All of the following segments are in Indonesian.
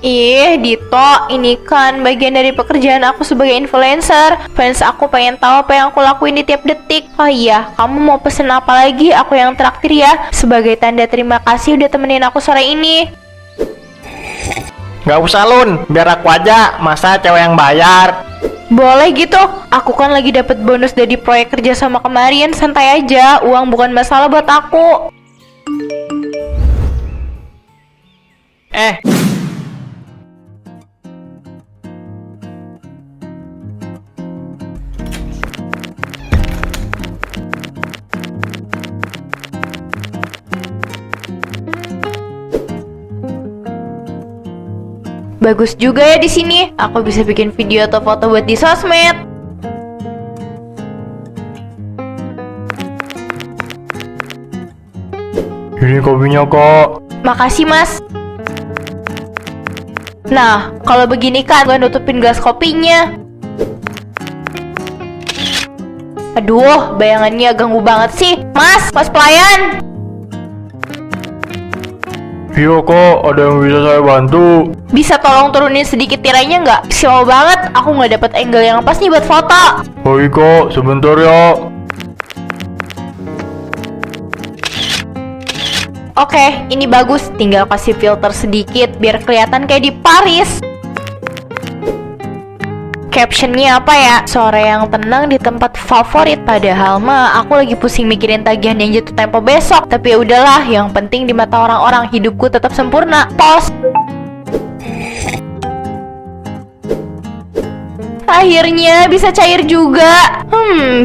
Ih, Dito, ini kan bagian dari pekerjaan aku sebagai influencer. Fans aku pengen tahu apa yang aku lakuin di tiap detik. Oh iya, kamu mau pesen apa lagi? Aku yang traktir ya. Sebagai tanda terima kasih udah temenin aku sore ini. Gak usah Lun, biar aku aja, masa cewek yang bayar. Boleh gitu, aku kan lagi dapet bonus dari proyek kerja sama kemarin. Santai aja, uang bukan masalah buat aku. Bagus juga ya di sini. Aku bisa bikin video atau foto buat di sosmed. Ini kopinya kok. Makasih, Mas. Nah, kalau begini kan gue nutupin gelas kopinya. Aduh, bayangannya ganggu banget sih. Mas pelayan. Iya kok, ada yang bisa saya bantu? Bisa tolong turunin sedikit tirainya nggak? Sial banget, aku nggak dapet angle yang pas nih buat foto. Baik kok, sebentar ya. Oke, ini bagus. Tinggal kasih filter sedikit biar kelihatan kayak di Paris. Captionnya apa ya? Sore yang tenang di tempat favorit. Padahal mah aku lagi pusing mikirin tagihan yang jatuh tempo besok. Tapi ya udahlah, yang penting di mata orang-orang hidupku tetap sempurna. Post. Akhirnya bisa cair juga.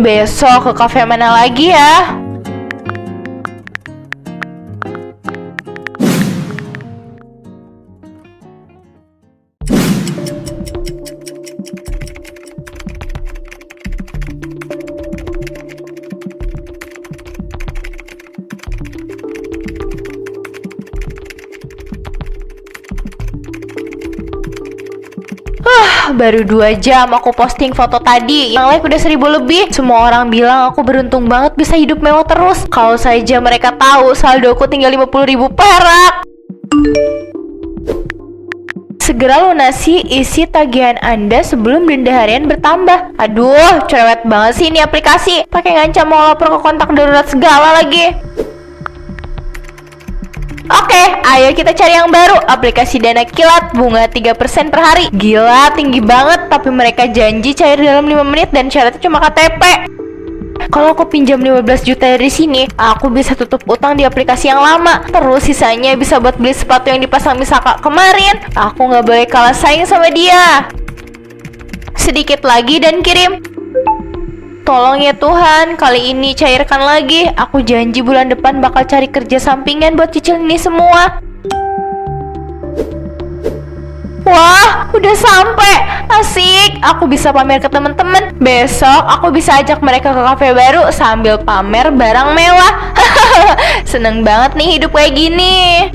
Besok ke kafe mana lagi ya? Baru 2 jam aku posting foto tadi. Yang like udah 1000 lebih. Semua orang bilang aku beruntung banget bisa hidup mewah terus. Kalau saja mereka tahu saldoku tinggal 50.000 perak. Segera lunasi isi tagihan Anda sebelum denda harian bertambah. Aduh, cerewet banget sih ini aplikasi. Pakai ngancam mau lapor ke kontak darurat segala lagi. Oke, ayo kita cari yang baru. Aplikasi Dana Kilat, bunga 3% per hari. Gila, tinggi banget. Tapi mereka janji cair dalam 5 menit dan syaratnya cuma KTP. Kalau aku pinjam 15 juta dari sini, aku bisa tutup utang di aplikasi yang lama. Terus sisanya bisa buat beli sepatu yang dipasang Misaka kemarin. Aku nggak boleh kalah saing sama dia. Sedikit lagi dan kirim. Tolong ya Tuhan, kali ini cairkan lagi. Aku janji bulan depan bakal cari kerja sampingan buat cicil ini semua. Wah, udah sampai. Asik, aku bisa pamer ke temen-temen. Besok aku bisa ajak mereka ke kafe baru sambil pamer barang mewah. Seneng banget nih hidup kayak gini.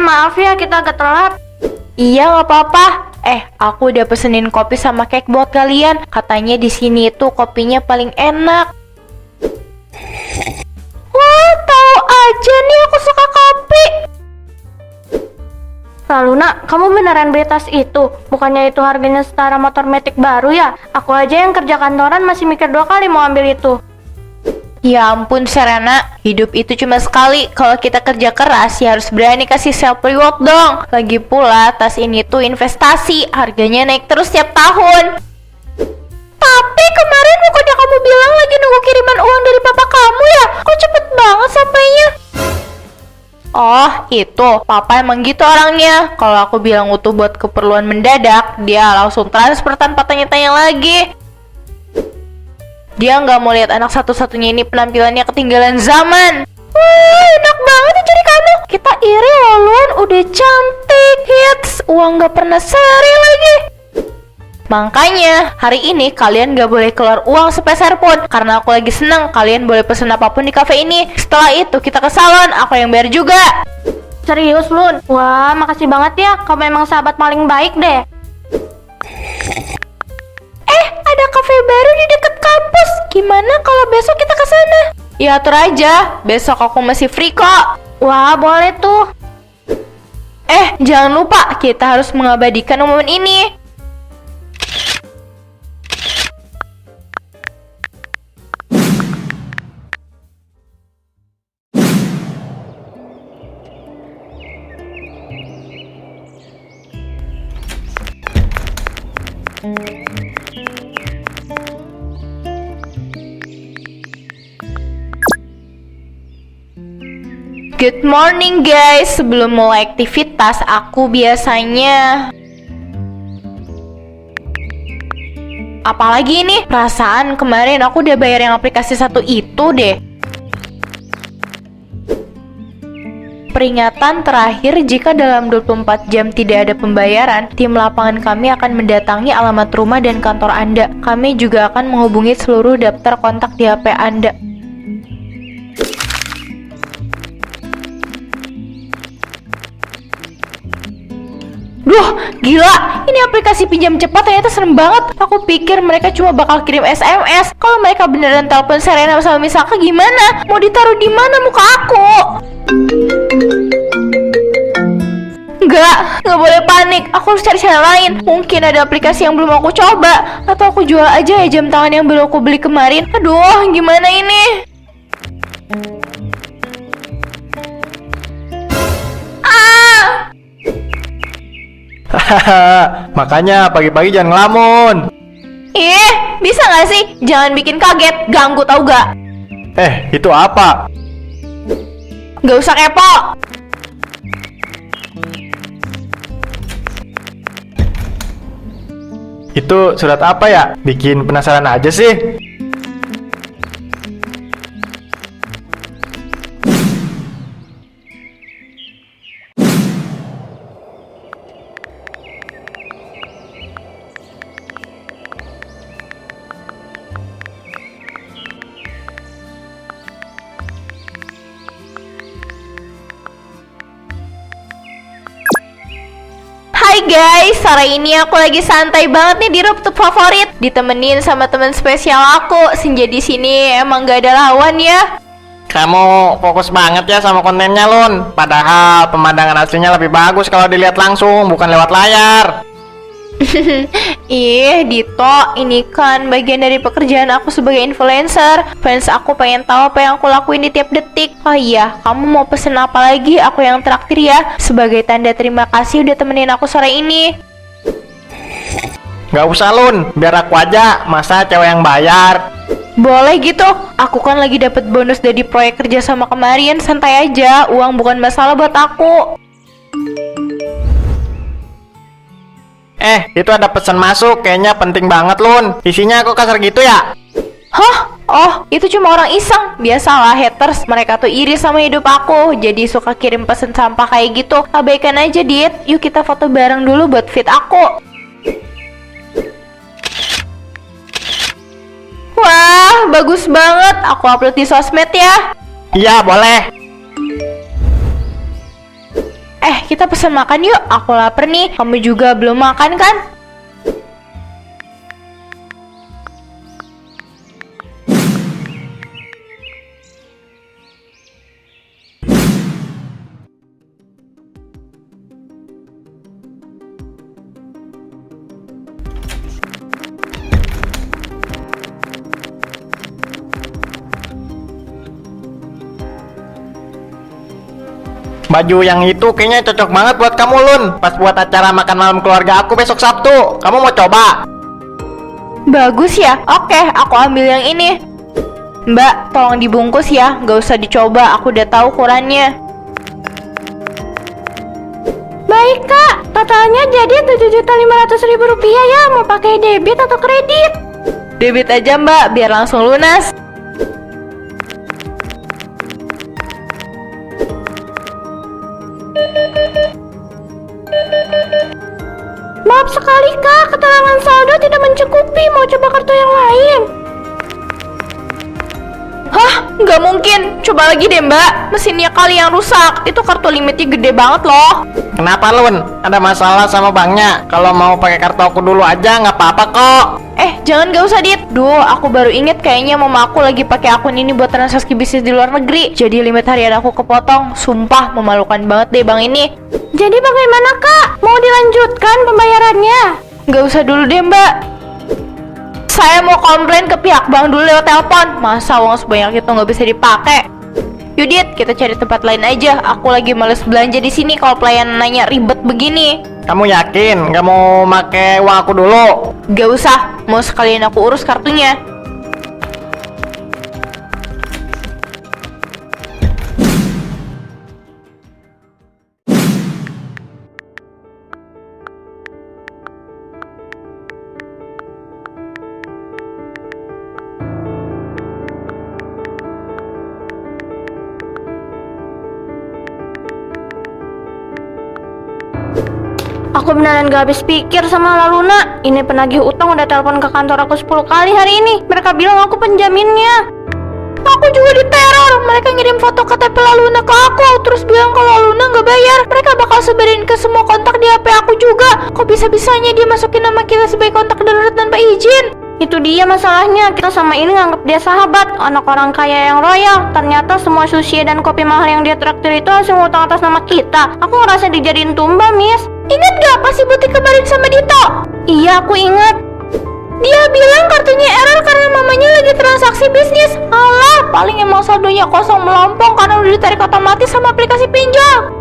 Maaf ya kita agak telat. Iya, nggak apa-apa. Aku udah pesenin kopi sama cake buat kalian. Katanya di sini tuh kopinya paling enak. Wah, tahu aja nih aku suka kopi. Lalu nak, kamu beneran beli tas itu? Bukannya itu harganya setara motor Matic baru ya? Aku aja yang kerja kantoran masih mikir 2 kali mau ambil itu. Ya ampun Serena, hidup itu cuma sekali. Kalau kita kerja keras ya harus berani kasih self reward dong. Lagi pula tas ini tuh investasi, harganya naik terus tiap tahun. Tapi kemarin bukannya kamu bilang lagi nunggu kiriman uang dari papa kamu ya? Kok cepet banget sampainya? Oh itu, papa emang gitu orangnya. Kalau aku bilang utuh buat keperluan mendadak, dia langsung transfer tanpa tanya-tanya lagi. Dia nggak mau lihat anak satu-satunya ini penampilannya ketinggalan zaman. Wah, enak banget ya jadi kamu. Kita iri loh, Lun. Udah cantik, hits, uang nggak pernah seri lagi. Makanya, hari ini kalian gak boleh keluar uang sepeser pun. Karena aku lagi seneng, kalian boleh pesen apapun di cafe ini. Setelah itu kita ke salon, aku yang bayar juga. Serius, Lun? Wah, makasih banget ya. Kamu emang sahabat paling baik deh. Ada cafe baru di dekat kampus. Gimana kalau besok kita ke sana? Ya atur aja, besok aku masih free kok. Wah, boleh tuh. Jangan lupa, kita harus mengabadikan momen ini. Good morning guys, sebelum mulai aktivitas aku biasanya apalagi ini? Perasaan kemarin aku udah bayar yang aplikasi satu itu deh. Peringatan terakhir, jika dalam 24 jam tidak ada pembayaran, tim lapangan kami akan mendatangi alamat rumah dan kantor Anda. Kami juga akan menghubungi seluruh daftar kontak di HP Anda. Duh, gila, ini aplikasi pinjam cepat ternyata serem banget. Aku pikir mereka cuma bakal kirim SMS. Kalau mereka beneran telepon Serena sama Misaka gimana? Mau ditaruh di mana muka aku? Nggak boleh panik. Aku harus cari cara lain. Mungkin ada aplikasi yang belum aku coba. Atau aku jual aja ya jam tangan yang baru aku beli kemarin. Aduh, gimana ini? Makanya pagi-pagi jangan ngelamun. Bisa nggak sih? Jangan bikin kaget, ganggu tau gak? Itu apa? Gak usah kepo. Itu surat apa ya? Bikin penasaran aja sih. Hai guys, sore ini aku lagi santai banget nih di rooftop favorit, ditemenin sama teman spesial aku. Senja di sini emang gak ada lawan ya. Kamu fokus banget ya sama kontennya, Lun. Padahal pemandangan aslinya lebih bagus kalau dilihat langsung, bukan lewat layar. Dito, ini kan bagian dari pekerjaan aku sebagai influencer. Fans aku pengen tahu apa yang aku lakuin di tiap detik. Oh iya, kamu mau pesen apa lagi? Aku yang traktir ya. Sebagai tanda terima kasih udah temenin aku sore ini. Gak usah, Lun. Biar aku aja. Masa cewek yang bayar? Boleh gitu. Aku kan lagi dapet bonus dari proyek kerja sama kemarin. Santai aja. Uang bukan masalah buat aku. Itu ada pesan masuk, kayaknya penting banget, Lun. Isinya kok kasar gitu ya? Hah? Oh, itu cuma orang iseng. Biasalah haters, mereka tuh iri sama hidup aku. Jadi suka kirim pesan sampah kayak gitu. Abaikan aja, Dit. Yuk kita foto bareng dulu buat feed aku. Wah, bagus banget. Aku upload di sosmed ya. Iya, boleh. Kita pesan makan yuk. Aku lapar nih. Kamu juga belum makan kan? Baju yang itu kayaknya cocok banget buat kamu, Lun. Pas buat acara makan malam keluarga aku besok Sabtu. Kamu mau coba? Bagus ya? Oke, aku ambil yang ini. Mbak, tolong dibungkus ya. Gak usah dicoba, aku udah tahu ukurannya. Baik kak, totalnya jadi Rp7.500.000 ya. Mau pakai debit atau kredit? Debit aja mbak, biar langsung lunas. Maaf sekali kak, talangan saldo tidak mencukupi, mau coba kartu yang lain. Hah? Nggak mungkin. Coba lagi deh mbak. Mesinnya kali yang rusak. Itu kartu limitnya gede banget loh. Kenapa Lun? Ada masalah sama banknya? Kalau mau pakai kartu aku dulu aja nggak apa-apa kok. Jangan gak usah Dit. Duh, aku baru inget kayaknya mama aku lagi pakai akun ini buat transaksi bisnis di luar negeri. Jadi limit harian aku kepotong. Sumpah memalukan banget deh bang ini. Jadi bagaimana kak? Mau dilanjutkan pembayarannya? Gak usah dulu deh mbak. Saya mau komplain ke pihak bank dulu lewat telepon. Masa uang sebanyak itu nggak bisa dipakai? Yudit, kita cari tempat lain aja. Aku lagi males belanja di sini kalau pelayanan nanya ribet begini. Kamu yakin nggak mau pakai uang aku dulu? Gak usah, mau sekalian aku urus kartunya. Aku beneran gak habis pikir sama Laluna. Ini penagih utang udah telepon ke kantor aku 10 kali hari ini. Mereka bilang aku penjaminnya. Aku juga diteror. Mereka ngirim foto KTP Laluna ke aku, terus bilang kalau Luna nggak bayar, mereka bakal sebarin ke semua kontak di HP aku juga. Kok bisa-bisanya dia masukin nama kita sebagai kontak darurat tanpa izin? Itu dia masalahnya, kita sama ini nganggap dia sahabat, anak orang kaya yang royal. Ternyata semua sushi dan kopi mahal yang dia traktir itu hasil ngutang atas nama kita. Aku ngerasa dijadiin tumba, Miss. Ingat gak pas Ibu dikabarin sama Dito? Iya, aku ingat. Dia bilang kartunya error karena mamanya lagi transaksi bisnis. Alah, paling emang saldonya kosong melompong karena udah ditarik otomatis sama aplikasi pinjol.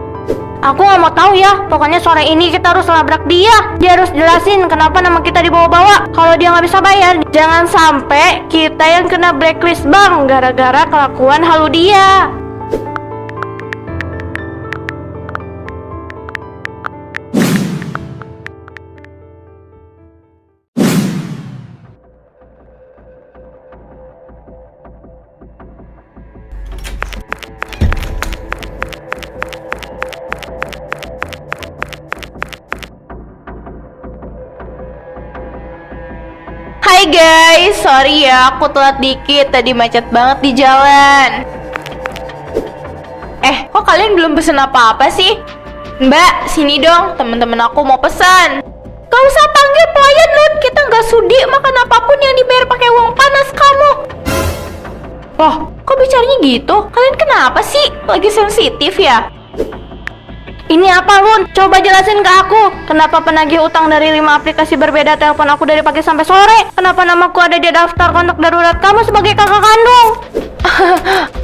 Aku nggak mau tahu ya, pokoknya sore ini kita harus labrak dia. Dia harus jelasin kenapa nama kita dibawa-bawa. Kalau dia nggak bisa bayar, jangan sampai kita yang kena blacklist bank gara-gara kelakuan halu dia. Hai guys, sorry ya aku telat dikit, tadi macet banget di jalan. Kok kalian belum pesen apa-apa sih? Mbak, sini dong, temen-temen aku mau pesan. Gak usah panggil pelayan Lun, kita nggak sudi makan apapun yang dibayar pakai uang panas kamu. Loh, kok bicaranya gitu? Kalian kenapa sih? Lagi sensitif ya? Ini apa, Lun? Coba jelasin ke aku. Kenapa penagih utang dari 5 aplikasi berbeda telepon aku dari pagi sampai sore? Kenapa namaku ada di daftar kontak darurat kamu sebagai kakak kandung?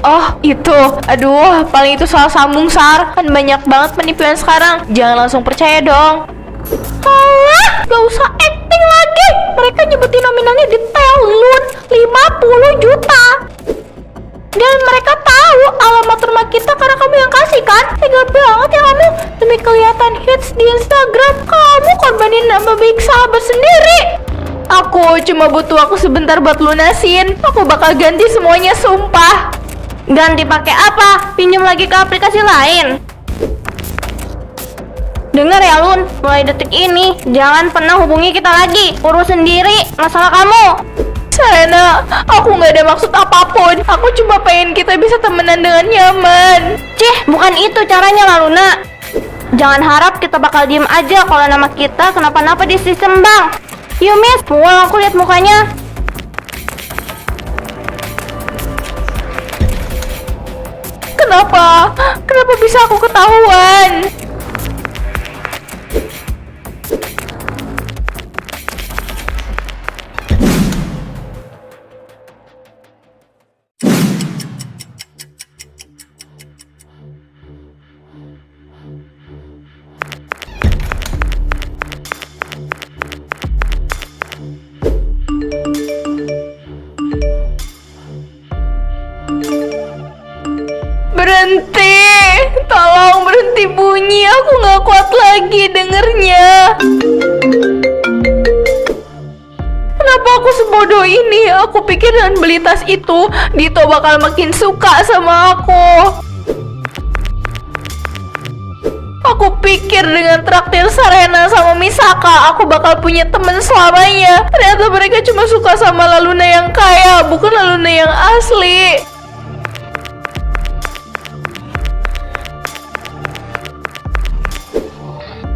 Oh, itu. Aduh, paling itu salah sambung, Sar. Kan banyak banget penipuan sekarang. Jangan langsung percaya dong. Alah, gak usah acting lagi. Mereka nyebutin nominalnya detail, Lun. 50 juta. Dan mereka tahu alamat rumah kita karena kamu yang kasih kan? Tega banget ya kamu. Demi kelihatan hits di Instagram, kamu korbanin nama baik sahabat sendiri. Aku cuma butuh waktu sebentar buat lunasin. Aku bakal ganti semuanya, sumpah. Ganti pakai apa? Pinjam lagi ke aplikasi lain. Dengar ya, Lun, mulai detik ini jangan pernah hubungi kita lagi. Urus sendiri masalah kamu. Serena, aku nggak ada maksud apapun. Aku cuma pengen kita bisa temenan dengan nyaman. Cih, bukan itu caranya, Laluna. Jangan harap kita bakal diem aja kalau nama kita kenapa-napa di sistem bank. Yuk, Miss, mau aku lihat mukanya. Kenapa? Kenapa bisa aku ketahuan? Berhenti, tolong berhenti bunyi, aku gak kuat lagi dengernya. Kenapa aku sebodoh ini? Aku pikir dengan beli tas itu, Dito bakal makin suka sama aku. Aku pikir dengan traktir Sarena sama Misaka, aku bakal punya temen selamanya. Ternyata mereka cuma suka sama Laluna yang kaya, bukan Laluna yang asli.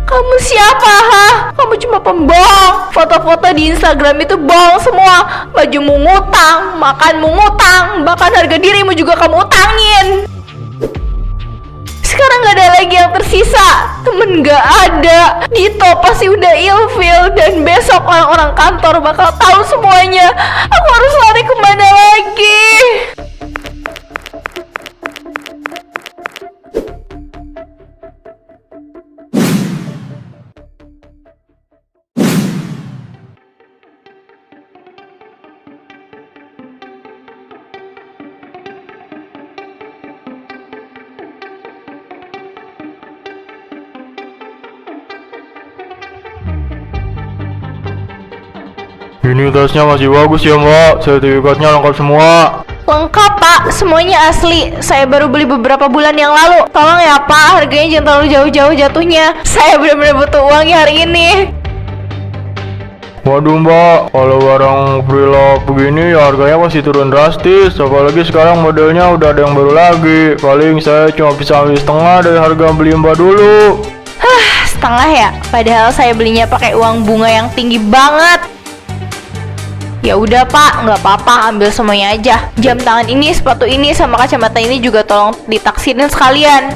Kamu siapa, ha? Kamu cuma pembohong. Foto-foto di Instagram itu bohong semua. Bajumu ngutang, makanmu ngutang, bahkan harga dirimu juga kamu utangin. Sekarang gak ada lagi yang tersisa. Temen gak ada. Dito pasti udah ilfil. Dan besok orang-orang kantor bakal tahu semuanya. Aku harus lari kemana lagi? Ini tasnya masih bagus ya mbak, sertifikatnya lengkap semua. Lengkap pak, semuanya asli. Saya baru beli beberapa bulan yang lalu. Tolong ya pak, harganya jangan terlalu jauh-jauh jatuhnya. Saya benar-benar butuh uangnya hari ini. Waduh mbak, kalau barang preloved begini ya harganya pasti turun drastis. Apalagi sekarang modelnya udah ada yang baru lagi. Paling saya cuma bisa ambil setengah dari harga beli mbak dulu. Setengah ya? Padahal saya belinya pakai uang bunga yang tinggi banget. Ya udah pak, nggak apa-apa, ambil semuanya aja. Jam tangan ini, sepatu ini, sama kacamata ini juga tolong ditaksirin sekalian.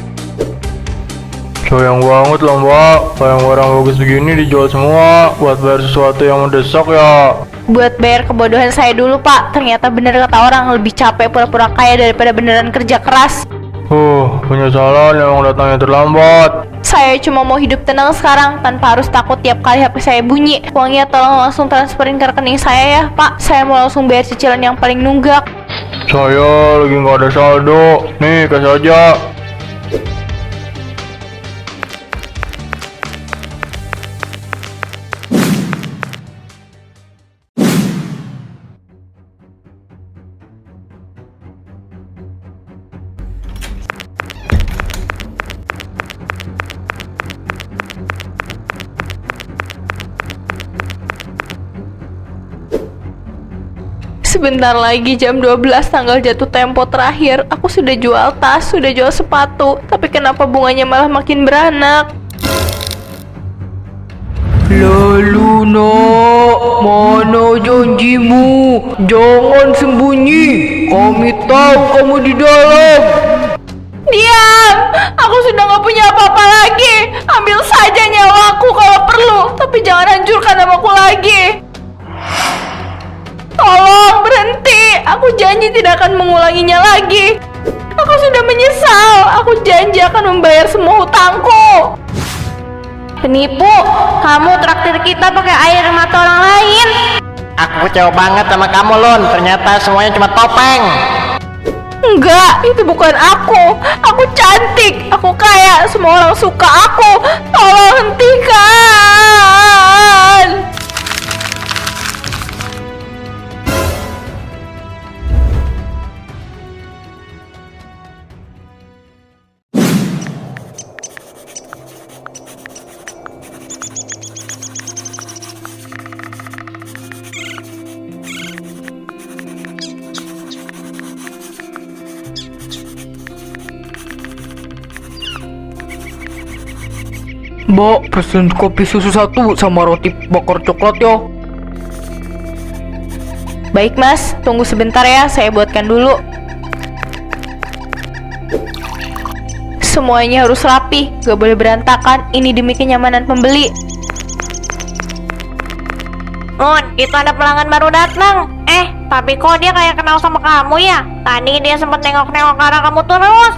Sayang banget lah mbak, sayang barang bagus begini dijual semua buat bayar sesuatu yang mendesak ya. Buat bayar kebodohan saya dulu pak. Ternyata bener kata orang, lebih capek pura-pura kaya daripada beneran kerja keras. Penyesalan yang datangnya terlambat. Saya cuma mau hidup tenang sekarang tanpa harus takut tiap kali HP saya bunyi. Uangnya tolong langsung transferin ke rekening saya ya pak. Saya mau langsung bayar cicilan yang paling nunggak. Saya lagi nggak ada saldo. Nih, kasih aja. Sebentar lagi jam 12 tanggal jatuh tempo terakhir. Aku sudah jual tas, sudah jual sepatu. Tapi kenapa bunganya malah makin beranak? Lalu nak, mana janjimu? Jangan sembunyi. Kami tahu kamu di dalam. Diam! Aku sudah gak punya apa-apa lagi. Ambil saja nyawaku kalau perlu. Tapi jangan hancurkan namaku lagi. Tolong berhenti. Aku janji tidak akan mengulanginya lagi. Aku sudah menyesal. Aku janji akan membayar semua hutangku. Penipu, kamu traktir kita pakai air mata orang lain. Aku kecewa banget sama kamu Lun, ternyata semuanya cuma topeng. Enggak, itu bukan aku. Aku cantik, aku kaya, semua orang suka aku. Tolong hentikan. Mbak, pesen kopi susu 1 sama roti bakar coklat ya. Baik mas, tunggu sebentar ya, saya buatkan dulu. Semuanya harus rapi, gak boleh berantakan. Ini demi kenyamanan pembeli. Itu ada pelanggan baru datang. Tapi kok dia kayak kenal sama kamu ya? Tadi dia sempat nengok-nengok ke arah kamu terus.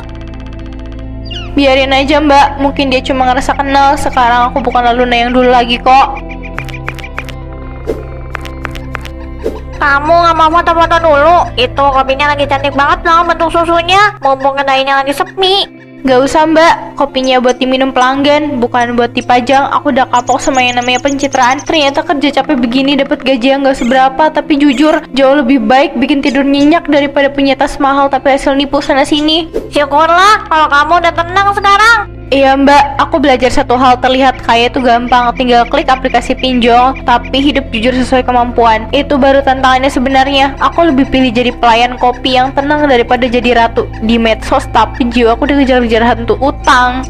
Biarin aja mbak, mungkin dia cuma ngerasa kenal. Sekarang aku bukan Laluna yang dulu lagi kok. Kamu nggak mau foto-foto dulu? Itu kopinya lagi cantik banget loh bentuk susunya. Mumpung kedainya lagi sepi. Gak usah mbak, kopinya buat diminum pelanggan, bukan buat dipajang. Aku udah kapok sama yang namanya pencitraan. Ternyata kerja capek begini dapat gaji yang gak seberapa. Tapi jujur, jauh lebih baik bikin tidur nyenyak daripada punya tas mahal tapi hasil nipu sana sini. Syukurlah kalau kamu udah tenang sekarang. Iya mbak, aku belajar satu hal terlihat kaya itu gampang. Tinggal klik aplikasi pinjol, tapi hidup jujur sesuai kemampuan. Itu baru tantangannya sebenarnya. Aku lebih pilih jadi pelayan kopi yang tenang daripada jadi ratu di medsos, tapi jiwaku dikejar-kejar hantu utang.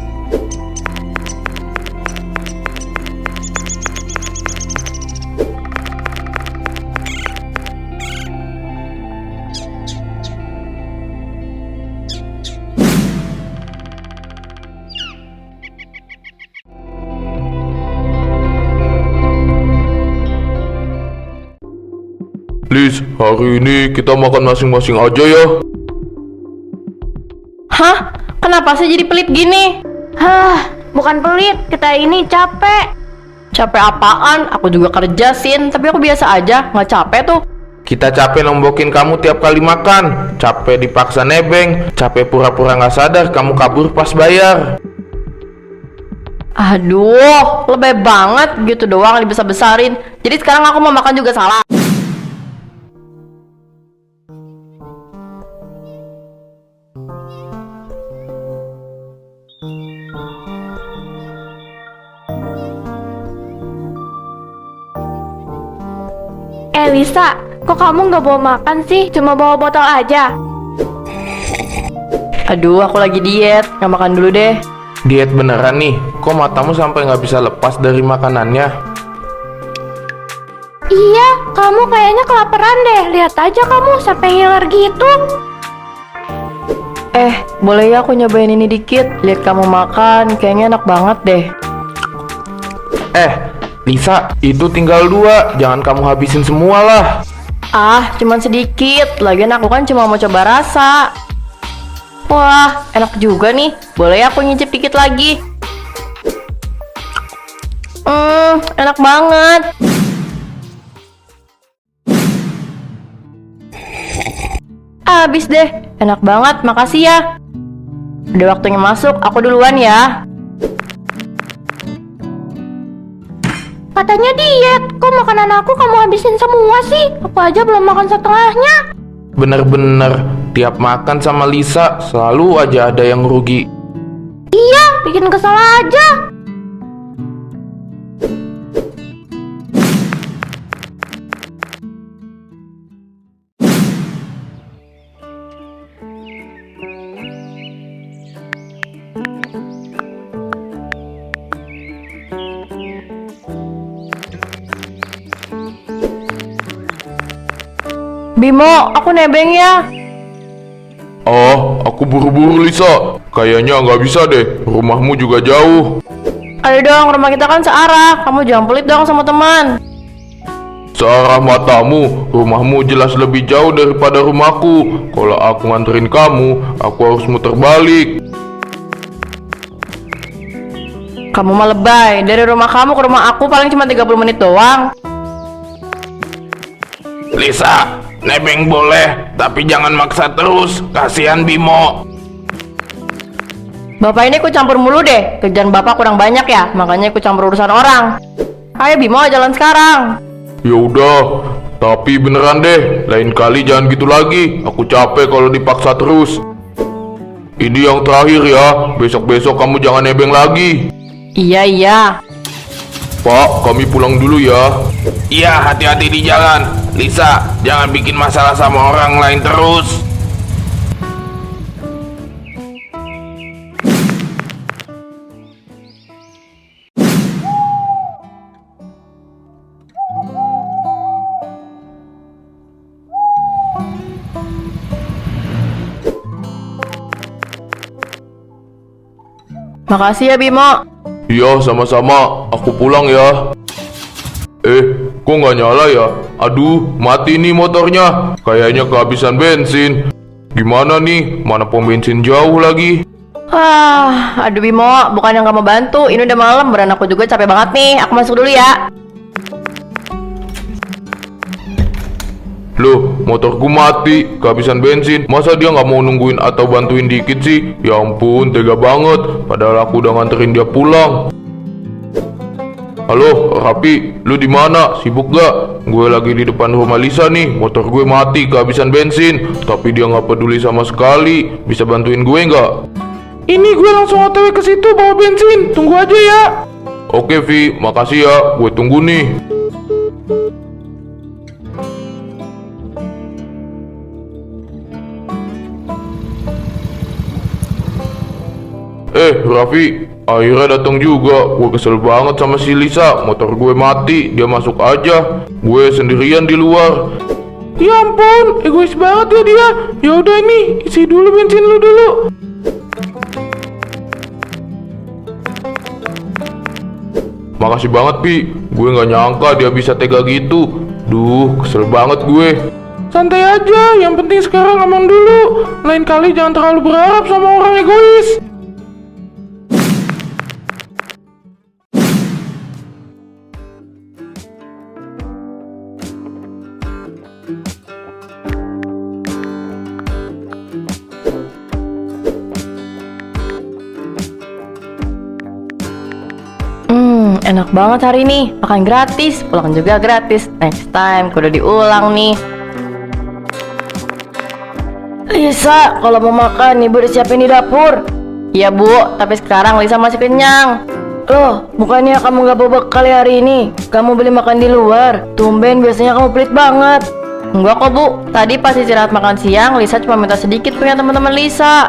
Lis, hari ini kita makan masing-masing aja ya. Hah? Kenapa sih jadi pelit gini? Hah, bukan pelit, kita ini capek. Capek apaan? Aku juga kerja, Sin. Tapi aku biasa aja, nggak capek tuh. Kita capek nombokin kamu tiap kali makan, capek dipaksa nebeng, capek pura-pura nggak sadar kamu kabur pas bayar. Aduh, lebay banget gitu doang dibesar-besarin. Jadi sekarang aku mau makan juga salah. Lisa, kok kamu nggak bawa makan sih? Cuma bawa botol aja. Aduh, aku lagi diet, nggak makan dulu deh. Diet beneran nih, kok matamu sampai nggak bisa lepas dari makanannya? Iya, kamu kayaknya kelaparan deh. Lihat aja kamu sampai ngiler gitu. Boleh ya aku nyobain ini dikit? Lihat kamu makan, kayaknya enak banget deh. Lisa, itu tinggal 2, jangan kamu habisin semua lah. Cuman sedikit. Lagian aku kan cuma mau coba rasa. Wah, enak juga nih. Boleh ya aku nyicip dikit lagi? Enak banget. Habis deh. Enak banget, makasih ya. Udah waktunya masuk, aku duluan ya. Katanya diet, kok makanan aku kamu habisin semua sih? Aku aja belum makan setengahnya. Bener-bener, tiap makan sama Lisa selalu aja ada yang rugi. Iya, bikin kesal aja. Bimo, aku nebeng ya. Aku buru-buru Lisa. Kayaknya nggak bisa deh, rumahmu juga jauh. Ayo dong, rumah kita kan searah. Kamu jangan pelit dong sama teman. Searah matamu, rumahmu jelas lebih jauh daripada rumahku. Kalau aku nganterin kamu, aku harus muter balik. Kamu mah lebay. Dari rumah kamu ke rumah aku paling cuma 30 menit doang. Lisa, nebeng boleh, tapi jangan maksa terus. Kasihan Bimo. Bapak ini ikut campur mulu deh. Kerjaan bapak kurang banyak ya, makanya ikut campur urusan orang. Ayo Bimo, jalan sekarang. Ya udah, tapi beneran deh, lain kali jangan gitu lagi. Aku capek kalau dipaksa terus. Ini yang terakhir ya, besok-besok kamu jangan nebeng lagi. Iya. Pak, kami pulang dulu ya. Iya, hati-hati di jalan. Lisa, jangan bikin masalah sama orang lain terus. Makasih ya Bimo. Iya, sama-sama. Aku pulang ya. Kok nggak nyala ya? Aduh, mati nih motornya. Kayaknya kehabisan bensin. Gimana nih? Mana pom bensin jauh lagi? Aduh Bimo, bukan yang gak mau bantu. Ini udah malam, beran aku juga capek banget nih. Aku masuk dulu ya. Loh, motorku mati, kehabisan bensin. Masa dia nggak mau nungguin atau bantuin dikit sih? Ya ampun, tega banget. Padahal aku udah nganterin dia pulang. Halo, Rapi, lu di mana? Sibuk gak? Gue lagi di depan rumah Lisa nih. Motor gue mati, kehabisan bensin. Tapi dia nggak peduli sama sekali. Bisa bantuin gue nggak? Ini gue langsung OTW ke situ bawa bensin. Tunggu aja ya. Oke Vi, makasih ya. Gue tunggu nih. Raffi, akhirnya datang juga. Gue kesel banget sama si Lisa. Motor gue mati, dia masuk aja. Gue sendirian di luar. Ya ampun, egois banget ya dia. Ya udah nih, isi dulu bensin lu dulu. Makasih banget Pi, gue nggak nyangka dia bisa tega gitu. Duh, kesel banget gue. Santai aja, yang penting sekarang aman dulu. Lain kali jangan terlalu berharap sama orang egois. Enak banget hari ini, makan gratis, pulang juga gratis. Next time kudu diulang nih. Lisa, kalau mau makan ibu udah siapin di dapur. Iya bu, tapi sekarang Lisa masih kenyang. Loh, bukannya kamu gak bawa bekal hari ini? Kamu beli makan di luar. Tumben biasanya kamu pelit banget. Enggak kok bu, tadi pas istirahat makan siang Lisa cuma minta sedikit punya teman-teman Lisa.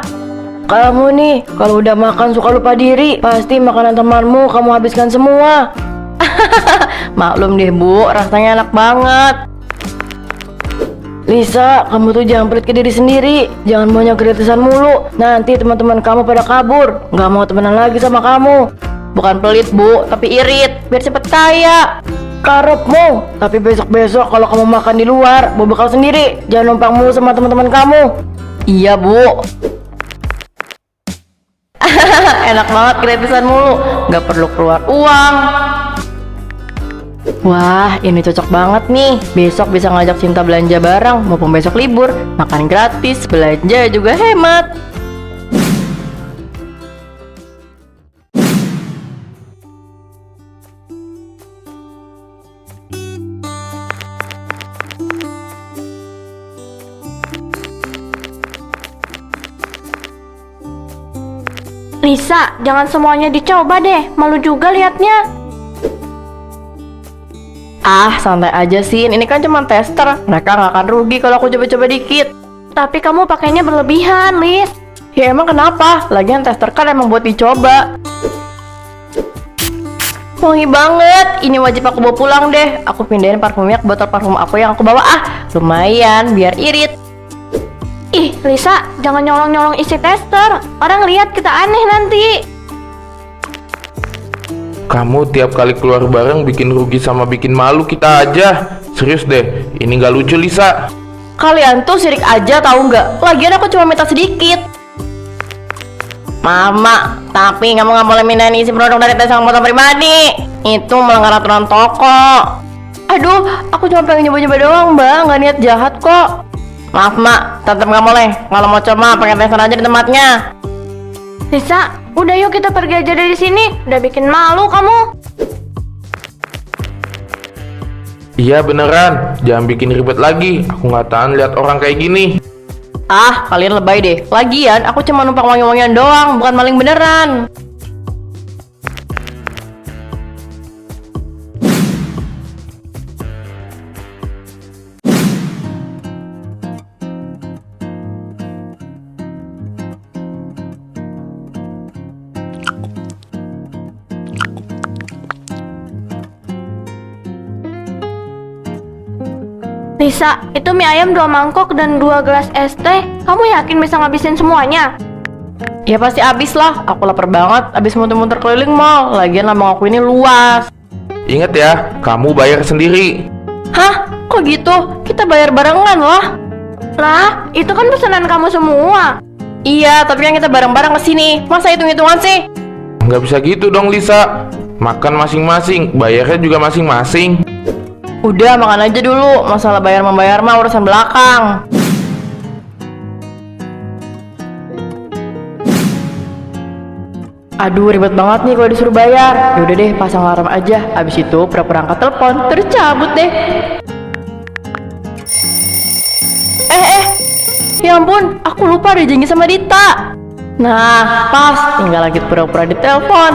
Kamu nih, kalau udah makan suka lupa diri. Pasti makanan temanmu kamu habiskan semua. Maklum deh bu, rasanya enak banget. Lisa, kamu tuh jangan pelit ke diri sendiri. Jangan maunya gratisan mulu. Nanti teman-teman kamu pada kabur, nggak mau temenan lagi sama kamu. Bukan pelit bu, tapi irit, biar cepet kaya. Karepmu, tapi besok-besok kalau kamu makan di luar, bawa bekal sendiri. Jangan numpang mulu sama teman-teman kamu. Iya bu. Enak banget gratisan mulu, nggak perlu keluar uang. Wah, ini cocok banget nih. Besok bisa ngajak Cinta belanja bareng, maupun besok libur. Makan gratis, belanja juga hemat. Lisa, jangan semuanya dicoba deh, malu juga liatnya. Ah, santai aja sih. Ini kan cuma tester. Mereka nggak akan rugi kalau aku coba-coba dikit. Tapi kamu pakainya berlebihan, Lis. Ya emang kenapa? Lagian tester kan emang buat dicoba. Wangi banget. Ini wajib aku bawa pulang deh. Aku pindahin parfumnya ke botol parfum aku yang aku bawa. Lumayan biar irit. Ih, Lisa, jangan nyolong-nyolong isi tester. Orang lihat kita aneh nanti. Kamu tiap kali keluar bareng bikin rugi sama bikin malu kita aja. Serius deh, ini nggak lucu Lisa. Kalian tuh sirik aja tahu nggak? Lagian aku cuma minta sedikit. Mama, tapi kamu nggak boleh mindahin isi produk dari tes sama motor pribadi. Itu melanggar aturan toko. Aduh, aku cuma pengen nyoba-nyoba doang, Mbak. Nggak niat jahat kok. Maaf, Mak. Tetap nggak boleh. Kalau mau coba, pakai tester aja di tempatnya. Lisa, udah yuk kita pergi aja dari sini. Udah bikin malu kamu. Iya beneran, jangan bikin ribet lagi. Aku nggak tahan lihat orang kayak gini. Ah, kalian lebay deh. Lagian, aku cuma numpang wangi-wangian doang, bukan maling beneran. Lisa, itu mie ayam 2 mangkok dan 2 gelas es teh. Kamu yakin bisa ngabisin semuanya? Ya pasti abis lah, aku lapar banget. Abis muter-muter keliling mall. Lagian lambang aku ini luas. Ingat ya, kamu bayar sendiri. Hah? Kok gitu? Kita bayar barengan lah. Lah, itu kan pesanan kamu semua. Iya, tapi kan kita bareng-bareng kesini. Masa hitung-hitungan sih? Nggak bisa gitu dong Lisa. Makan masing-masing, bayarnya juga masing-masing. Udah, makan aja dulu. Masalah bayar-membayar mah urusan belakang. Aduh, ribet banget nih kalau disuruh bayar. Yaudah deh, pasang alarm aja. Abis itu pura-pura angkat telepon, terus cabut deh. Ya ampun, aku lupa deh janji sama Dita. Nah, pas. Tinggal lagi pura-pura ditelepon.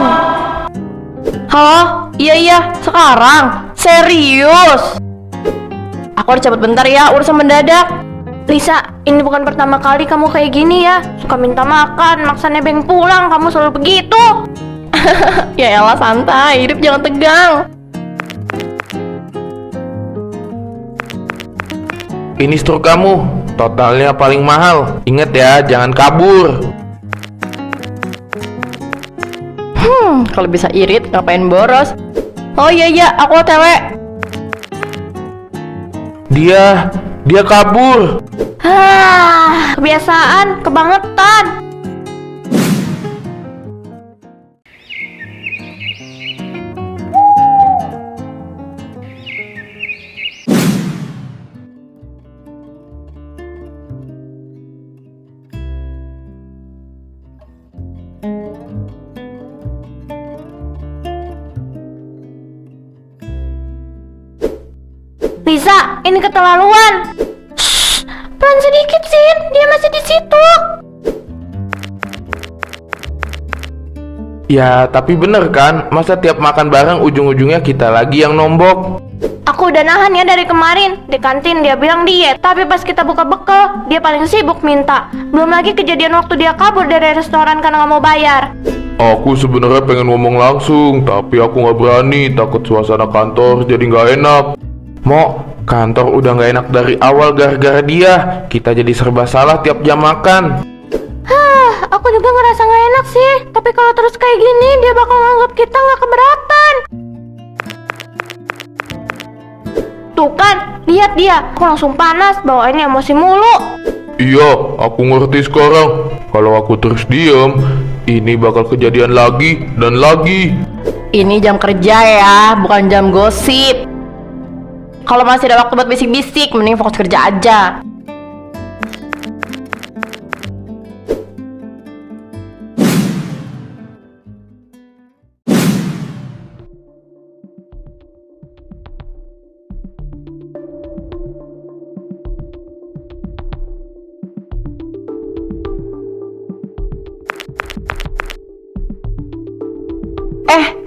Halo? Iya, sekarang. Serius? Aku harus cepet bentar ya, urusan mendadak. Lisa, ini bukan pertama kali kamu kayak gini ya. Suka minta makan, maksa nebeng pulang, kamu selalu begitu. Ya elah, santai, hidup jangan tegang. Ini stroke kamu, totalnya paling mahal. Ingat ya, jangan kabur. Kalau bisa irit, ngapain boros? Oh iya, aku OTW. Dia kabur. Kebiasaan, kebangetan. Lisa, ini keterlaluan. Shh, pelan sedikit, Sin. Dia masih di situ. Ya, tapi bener kan? Masa tiap makan bareng ujung-ujungnya kita lagi yang nombok? Aku udah nahan ya dari kemarin. Di kantin dia bilang diet, tapi pas kita buka bekal, dia paling sibuk minta. Belum lagi kejadian waktu dia kabur dari restoran karena nggak mau bayar. Aku sebenarnya pengen ngomong langsung, tapi aku nggak berani. Takut suasana kantor jadi nggak enak. Mo, kantor udah nggak enak dari awal gara-gara dia. Kita jadi serba salah tiap jam makan. Aku juga ngerasa nggak enak sih. Tapi kalau terus kayak gini, dia bakal nganggap kita nggak keberatan. Tuh kan, lihat dia. Aku langsung panas, bawaannya emosi mulu. Iya, aku ngerti sekarang. Kalau aku terus diem, ini bakal kejadian lagi dan lagi. Ini jam kerja ya, bukan jam gosip. Kalau masih ada waktu buat bisik-bisik, mending fokus kerja aja.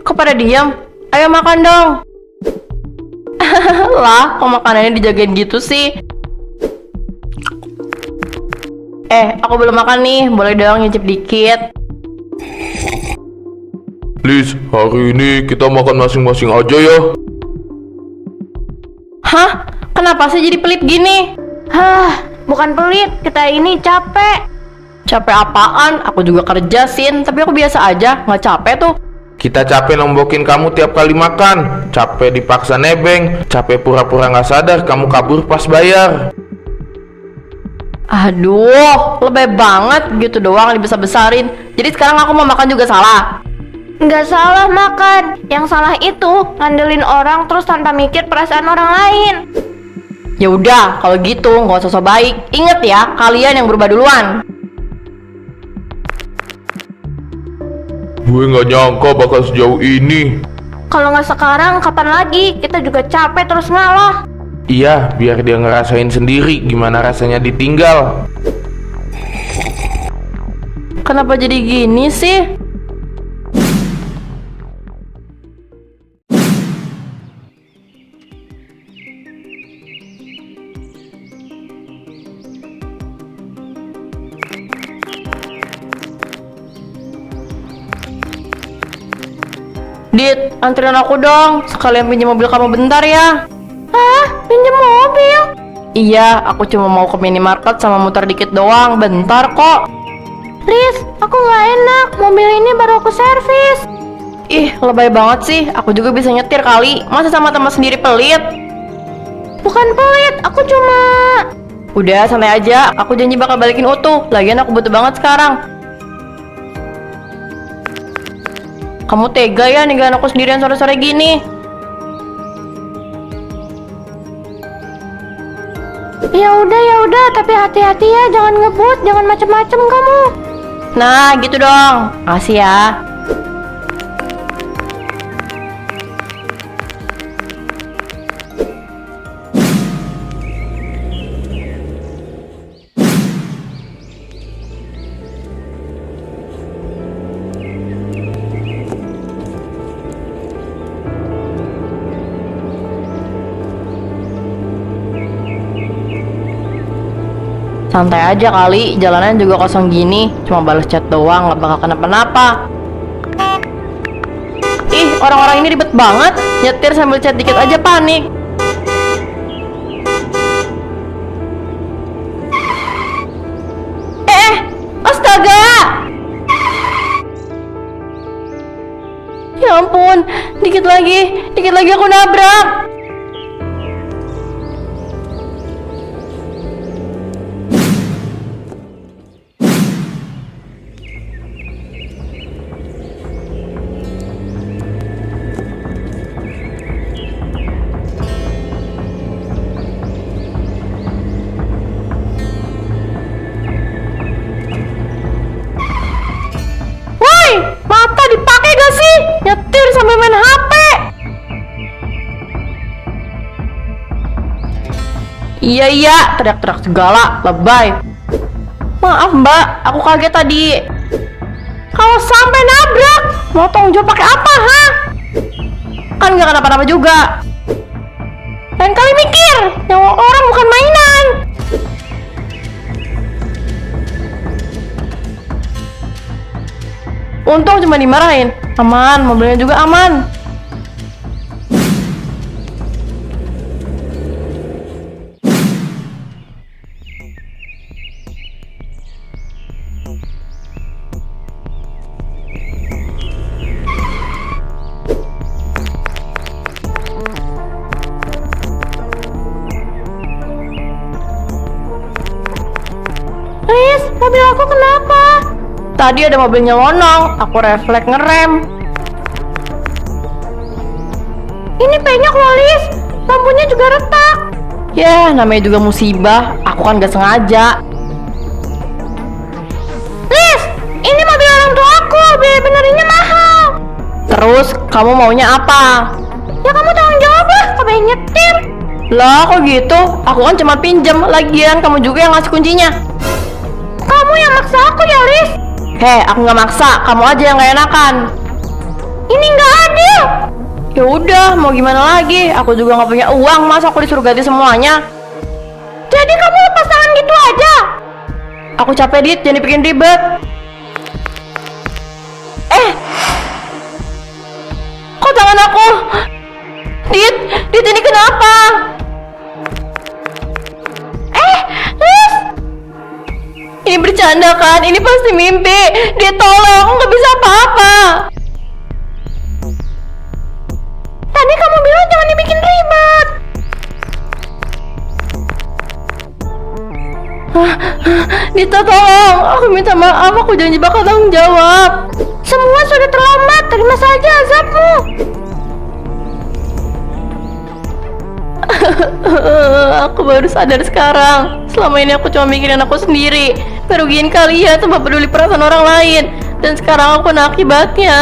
Kok pada diam? Ayo makan dong. Lah, kok makanannya dijagain gitu sih? Aku belum makan nih, boleh dong nyicip dikit. Liz, hari ini kita makan masing-masing aja ya. Hah? Kenapa sih jadi pelit gini? Bukan pelit, kita ini capek. Capek apaan? Aku juga kerja, Sin. Tapi aku biasa aja, nggak capek tuh. Kita capek nombokin kamu tiap kali makan. Capek dipaksa nebeng. Capek pura-pura nggak sadar kamu kabur pas bayar. Aduh, lebay banget gitu doang dibesar-besarin. Jadi sekarang aku mau makan juga salah. Nggak salah makan. Yang salah itu ngandelin orang terus tanpa mikir perasaan orang lain. Ya udah, kalau gitu nggak usah sok baik. Ingat ya, kalian yang berubah duluan. Gue nggak nyangka bakal sejauh ini. Kalau nggak sekarang, kapan lagi? Kita juga capek terus ngalah. Iya, biar dia ngerasain sendiri gimana rasanya ditinggal. Kenapa jadi gini sih? Dit, anterin aku dong. Sekalian pinjam mobil kamu bentar ya. Hah? Pinjam mobil? Iya, aku cuma mau ke minimarket sama muter dikit doang. Bentar kok. Liz, aku nggak enak. Mobil ini baru aku servis. Ih, lebay banget sih. Aku juga bisa nyetir kali. Masa sama teman sendiri pelit? Bukan pelit, aku cuma... Udah, santai aja. Aku janji bakal balikin utuh. Lagian aku butuh banget sekarang. Kamu tega ya ninggalin aku sendirian sore-sore gini? Ya udah, tapi hati-hati ya, jangan ngebut, jangan macem-macem kamu. Nah, gitu dong. Makasih ya. Santai aja kali, jalanan juga kosong gini. Cuma balas chat doang, gak bakal kenapa-napa. Ih, orang-orang ini ribet banget. Nyetir sambil chat dikit aja panik. Astaga! Ya ampun, dikit lagi aku nabrak. Mata dipakai gak sih? Nyetir sambil main HP. Iya, teriak-teriak segala, lebay. Maaf mbak, aku kaget tadi. Kalau sampai nabrak, mau tanggung jawab pakai apa, ha? Kan gak kenapa-napa juga. Lain kali mikir, nyawa orang bukan mainan. Untung cuma dimarahin. Aman, mobilnya juga aman. Riz, mobil aku kenapa? Tadi ada mobil nyelonong, aku refleks ngerem. Ini penyok loh, Lis. Lampunya juga retak. Ya, namanya juga musibah. Aku kan gak sengaja. Lis, ini mobil orang tua aku. Biaya benerinnya mahal. Terus, kamu maunya apa? Ya kamu tanggung jawab lah, kamu yang nyetir. Lah, kok gitu? Aku kan cuma pinjem. Lagian kamu juga yang ngasih kuncinya. Kamu yang maksa aku ya, Lis. Hei, aku nggak maksa, kamu aja yang gak enakan. Ini nggak adil. Ya udah, mau gimana lagi? Aku juga nggak punya uang, masa aku disuruh ganti semuanya? Jadi kamu lepas tangan gitu aja? Aku capek, Dit, jangan bikin ribet. Kok tangan aku? Dit, ini kenapa? Lis. Ini bercanda kan? Ini pasti mimpi. Dia tolong, aku nggak bisa apa-apa. Tadi kamu bilang jangan dibikin ribet. Dita tolong, aku minta maaf, aku janji bakal tanggung jawab. Semua sudah terlambat, terima saja azabmu. Aku baru sadar sekarang. Selama ini aku cuma mikirin aku sendiri, merugiin kalian tanpa peduli perasaan orang lain. Dan sekarang aku kena akibatnya.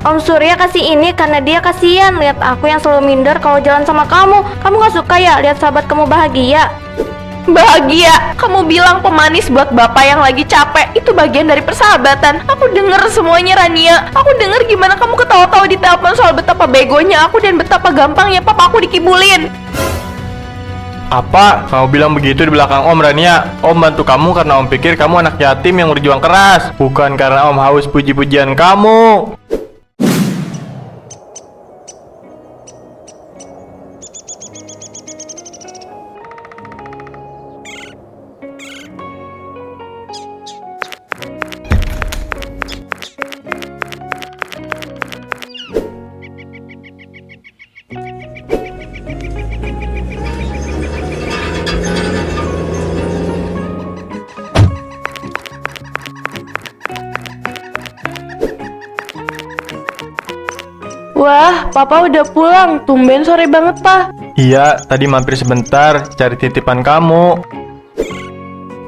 Om Surya kasih ini karena dia kasihan lihat aku yang selalu minder kalau jalan sama kamu. Kamu gak suka ya lihat sahabat kamu bahagia? Bahagia? Kamu bilang pemanis buat bapak yang lagi capek. Itu bagian dari persahabatan. Aku denger semuanya, Rania. Aku denger gimana kamu ketawa-tawa di telepon soal betapa begonya aku dan betapa gampangnya papa aku dikibulin. Apa? Kamu bilang begitu di belakang Om, Rania? Om bantu kamu karena Om pikir kamu anak yatim yang berjuang keras, bukan karena Om haus puji-pujian kamu. Wah, papa udah pulang. Tumben sore banget, Pak. Iya, tadi mampir sebentar cari titipan kamu.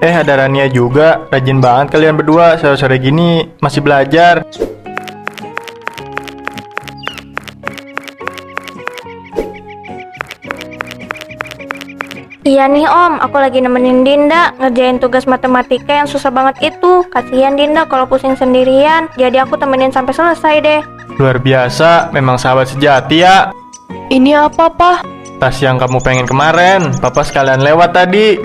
Ada Rania juga. Rajin banget kalian berdua sore-sore gini masih belajar. Iya nih Om, aku lagi nemenin Dinda ngerjain tugas matematika yang susah banget itu. Kasihan Dinda kalau pusing sendirian, jadi aku temenin sampai selesai deh. Luar biasa, memang sahabat sejati ya. Ini apa, Pak? Tas yang kamu pengen kemarin, Papa sekalian lewat tadi.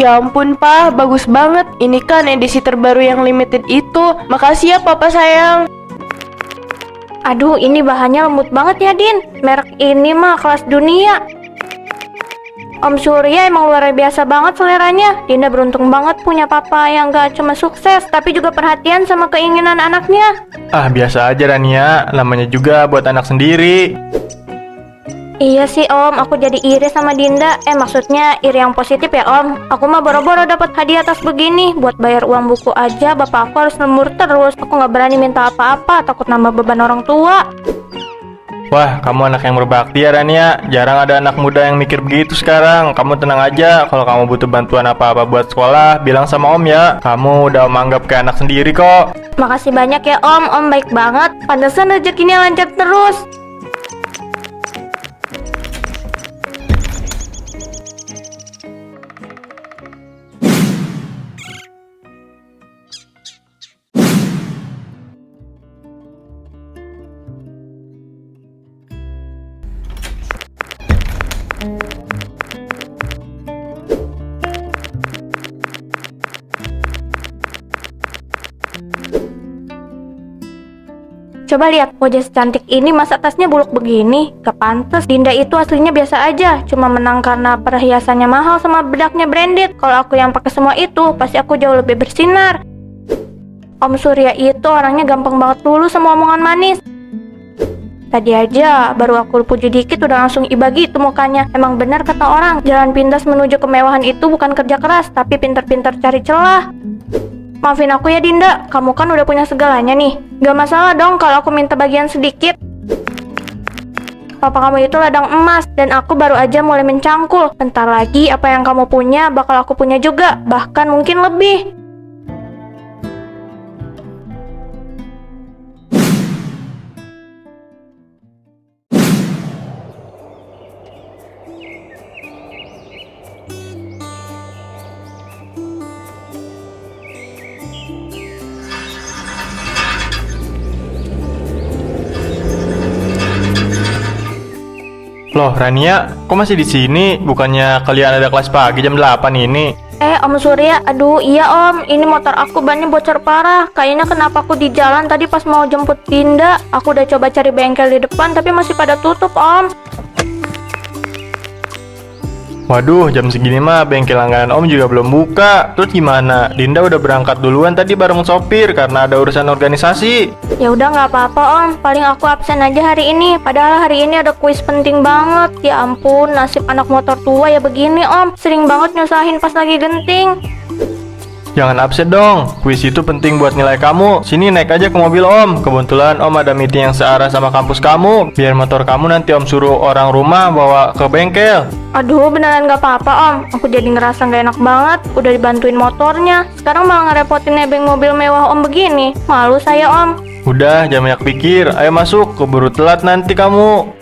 Ya ampun, Pak. Bagus banget. Ini kan edisi terbaru yang limited itu. Makasih ya, Papa sayang. Aduh, ini bahannya lembut banget ya Din. Merek ini mah kelas dunia. Om Surya emang luar biasa banget seleranya. Dinda beruntung banget punya papa yang gak cuma sukses, tapi juga perhatian sama keinginan anaknya. Ah, biasa aja Rania, namanya juga buat anak sendiri. Iya sih Om, aku jadi iri sama Dinda. Maksudnya iri yang positif ya Om. Aku mah boro-boro dapat hadiah tas begini. Buat bayar uang buku aja bapak aku harus lembur terus. Aku gak berani minta apa-apa, takut nambah beban orang tua. Wah, kamu anak yang berbakti ya Rania. Jarang ada anak muda yang mikir begitu sekarang. Kamu tenang aja, kalau kamu butuh bantuan apa-apa buat sekolah, bilang sama Om ya. Kamu udah Om anggap kayak anak sendiri kok. Makasih banyak ya Om baik banget. Pantesan rezekinya lancar terus. Coba lihat wajah secantik ini, masa tasnya buluk begini? Gak pantas. Dinda itu aslinya biasa aja, cuma menang karena perhiasannya mahal sama bedaknya branded. Kalau aku yang pakai semua itu, pasti aku jauh lebih bersinar. Om Surya itu orangnya gampang banget dulu sama omongan manis. Tadi aja baru aku puji dikit udah langsung iba gitu mukanya. Emang benar kata orang, jalan pintas menuju kemewahan itu bukan kerja keras, tapi pintar-pintar cari celah. Maafin aku ya Dinda, kamu kan udah punya segalanya nih. Gak masalah dong kalau aku minta bagian sedikit. Papa kamu itu ladang emas, dan aku baru aja mulai mencangkul. Bentar lagi apa yang kamu punya bakal aku punya juga, bahkan mungkin lebih. Loh, Rania, kok masih di sini? Bukannya kalian ada kelas pagi jam 8 ini? Om Surya, aduh iya Om, ini motor aku bannya bocor parah. Kayaknya kenapa aku di jalan tadi pas mau jemput Dinda. Aku udah coba cari bengkel di depan tapi masih pada tutup Om. Waduh, jam segini mah bengkel langganan Om juga belum buka. Terus gimana? Dinda udah berangkat duluan tadi bareng sopir karena ada urusan organisasi. Ya udah nggak apa-apa Om, paling aku absen aja hari ini. Padahal hari ini ada kuis penting banget. Ya ampun, nasib anak motor tua ya begini Om. Sering banget nyusahin pas lagi genting. Jangan absen dong, kuis itu penting buat nilai kamu. Sini naik aja ke mobil Om. Kebetulan Om ada meeting yang searah sama kampus kamu. Biar motor kamu nanti Om suruh orang rumah bawa ke bengkel. Aduh beneran gak apa-apa Om. Aku jadi ngerasa gak enak banget. Udah dibantuin motornya, sekarang malah ngerepotin nebeng mobil mewah Om begini. Malu saya Om. Udah, jangan banyak pikir. Ayo masuk, keburu telat nanti kamu.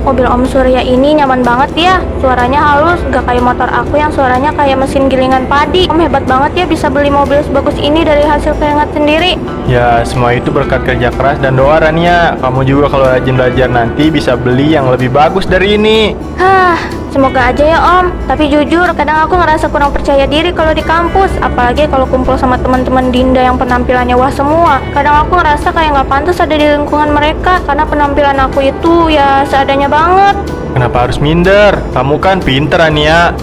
Mobil Om Surya ini nyaman banget ya. Suaranya halus, gak kayak motor aku yang suaranya kayak mesin gilingan padi. Om hebat banget ya bisa beli mobil sebagus ini dari hasil keringat sendiri. Ya, semua itu berkat kerja keras dan doa Rania. Kamu juga kalau rajin belajar nanti bisa beli yang lebih bagus dari ini. Semoga aja ya Om. Tapi jujur, kadang aku ngerasa kurang percaya diri kalau di kampus. Apalagi kalau kumpul sama teman-teman Dinda yang penampilannya wah semua. Kadang aku ngerasa kayak gak pantas ada di lingkungan mereka, karena penampilan aku itu ya seadanya banget. Kenapa harus minder? Kamu kan pinter Rania.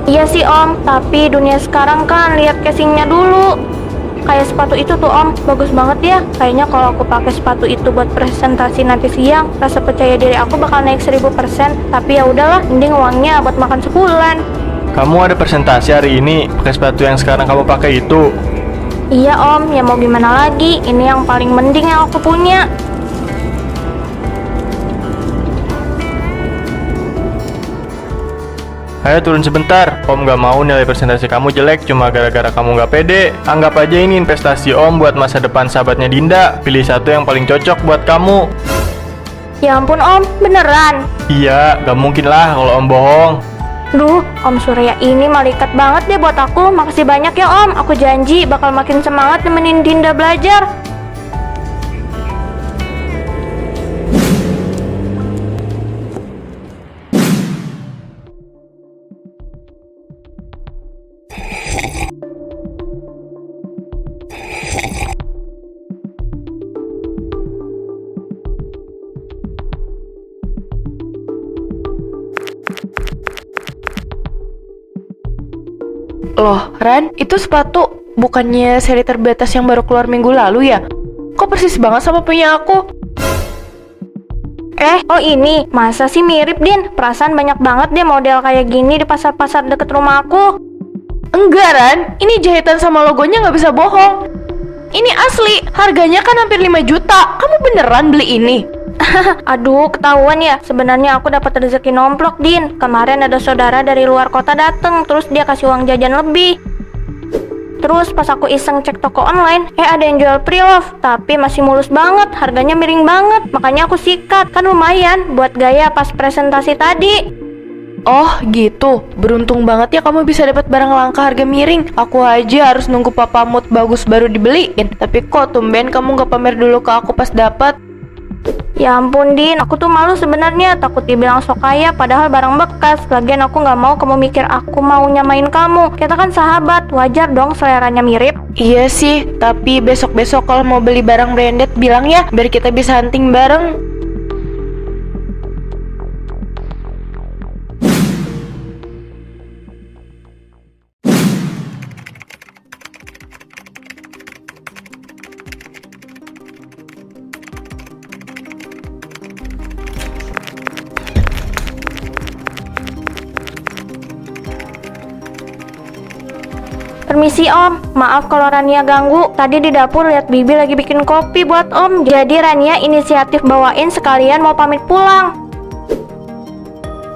Iya sih Om, tapi dunia sekarang kan lihat casingnya dulu. Kayak sepatu itu tuh Om, bagus banget ya. Kayaknya kalau aku pakai sepatu itu buat presentasi nanti siang, rasa percaya diri aku bakal naik 1000%. Tapi ya udahlah, mending uangnya buat makan sebulan. kamu ada presentasi hari ini pakai sepatu yang sekarang kamu pakai itu. Iya om, ya mau gimana lagi, ini yang paling mending yang aku punya. Ayo turun sebentar, Om gak mau nilai presentasi kamu jelek cuma gara-gara kamu gak pede. Anggap aja ini investasi Om buat masa depan sahabatnya Dinda. Pilih satu yang paling cocok buat kamu. Ya ampun om, beneran. Iya, gak mungkin lah kalau Om bohong. Duh, Om Surya ini malaikat banget deh buat aku. Makasih banyak ya Om, aku janji bakal makin semangat nemenin Dinda belajar. Loh, Ran, itu sepatu bukannya seri terbatas yang baru keluar minggu lalu ya? Kok persis banget sama punya aku? Oh ini, masa sih mirip Din? Perasaan banyak banget deh model kayak gini di pasar-pasar deket rumah aku. Enggak, Ran, ini jahitan sama logonya nggak bisa bohong. Ini asli, harganya kan hampir 5 juta. Kamu beneran beli ini? Aduh, ketahuan ya. Sebenarnya aku dapat rezeki nomplok, Din. Kemarin ada saudara dari luar kota dateng, terus dia kasih uang jajan lebih. Terus pas aku iseng cek toko online, ada yang jual pre-love, tapi masih mulus banget, harganya miring banget. Makanya aku sikat, kan lumayan buat gaya pas presentasi tadi. Oh gitu, beruntung banget ya kamu bisa dapat barang langka harga miring. Aku aja harus nunggu papa mood bagus baru dibeliin. Tapi kok tumben kamu gak pamer dulu ke aku pas dapat? Ya ampun Din, aku tuh malu sebenarnya, takut dibilang sok kaya padahal barang bekas. Lagian aku nggak mau kamu mikir aku mau nyamain kamu. Kita kan sahabat, wajar dong seleranya mirip. Iya sih, tapi besok-besok kalau mau beli barang branded bilang ya, biar kita bisa hunting bareng. Permisi Om, maaf kalau Rania ganggu. Tadi di dapur lihat Bibi lagi bikin kopi buat Om. Jadi Rania inisiatif bawain sekalian mau pamit pulang.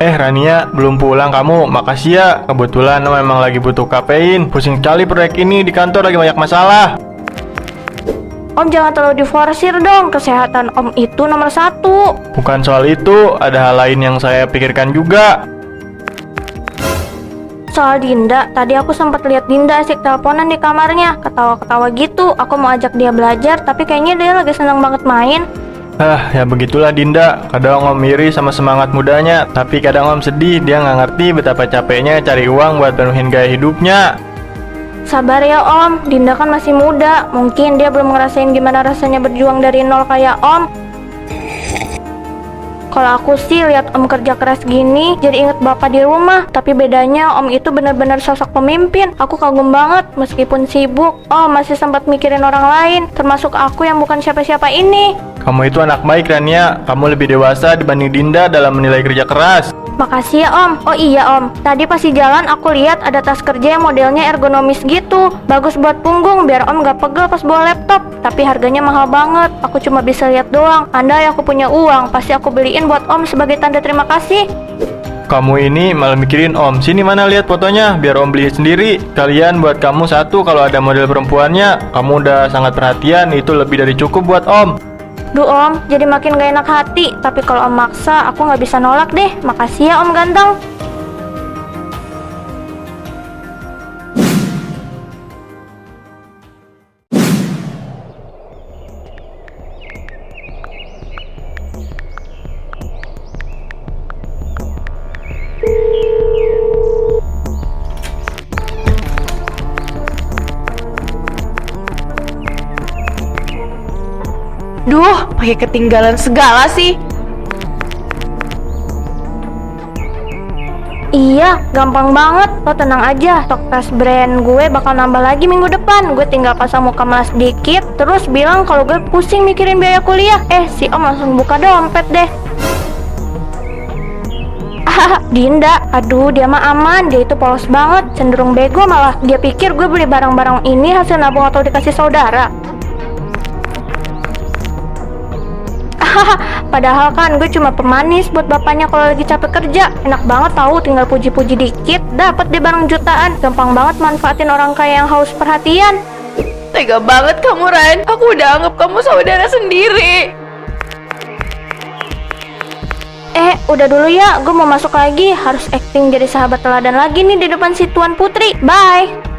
Rania, belum pulang kamu? Makasih ya, kebetulan memang lagi butuh kafein. Pusing sekali proyek ini, di kantor lagi banyak masalah. Om jangan terlalu diforsir dong, kesehatan Om itu nomor 1. Bukan soal itu, ada hal lain yang saya pikirkan juga. Soal Dinda, tadi aku sempat lihat Dinda asik teleponan di kamarnya, ketawa-ketawa gitu. Aku mau ajak dia belajar, tapi kayaknya dia lagi senang banget main. Ya begitulah Dinda. Kadang Om iri sama semangat mudanya, tapi kadang Om sedih, dia nggak ngerti betapa capeknya cari uang buat penuhin gaya hidupnya. Sabar ya Om, Dinda kan masih muda. Mungkin dia belum ngerasain gimana rasanya berjuang dari nol kayak Om. Kalau aku sih lihat Om kerja keras gini, jadi inget bapak di rumah. Tapi bedanya Om itu benar-benar sosok pemimpin. Aku kagum banget, meskipun sibuk, Om masih sempat mikirin orang lain, termasuk aku yang bukan siapa-siapa ini. Kamu itu anak baik Rania, kamu lebih dewasa dibanding Dinda dalam menilai kerja keras. Makasih ya Om. Oh iya Om, tadi pas di jalan aku lihat ada tas kerja yang modelnya ergonomis gitu. Bagus buat punggung biar Om gak pegel pas bawa laptop. Tapi harganya mahal banget, aku cuma bisa lihat doang. Andai aku punya uang, pasti aku beliin buat Om sebagai tanda terima kasih. Kamu ini malah mikirin Om. Sini mana lihat fotonya, biar Om beli sendiri. Kalian buat kamu satu kalau ada model perempuannya. Kamu udah sangat perhatian, itu lebih dari cukup buat Om. Duh Om, jadi makin gak enak hati. Tapi kalau Om maksa, aku gak bisa nolak deh. Makasih ya Om ganteng. Duh, pakai ketinggalan segala sih. Iya, gampang banget. Lo tenang aja, stok tas brand gue bakal nambah lagi minggu depan. Gue tinggal pasang muka malas dikit, terus bilang kalau gue pusing mikirin biaya kuliah. Si Om langsung buka dompet deh. Dinda, aduh dia mah aman, dia itu polos banget, cenderung bego malah. Dia pikir gue beli barang-barang ini hasil nabung atau dikasih saudara. Padahal kan gue cuma pemanis buat bapaknya kalau lagi capek kerja. Enak banget tahu, tinggal puji-puji dikit dapat deh barang jutaan. Gampang banget manfaatin orang kaya yang haus perhatian. Tega banget kamu, Ran. Aku udah anggap kamu saudara sendiri. Udah dulu ya, gue mau masuk lagi. Harus acting jadi sahabat teladan lagi nih di depan si Tuan Putri. Bye.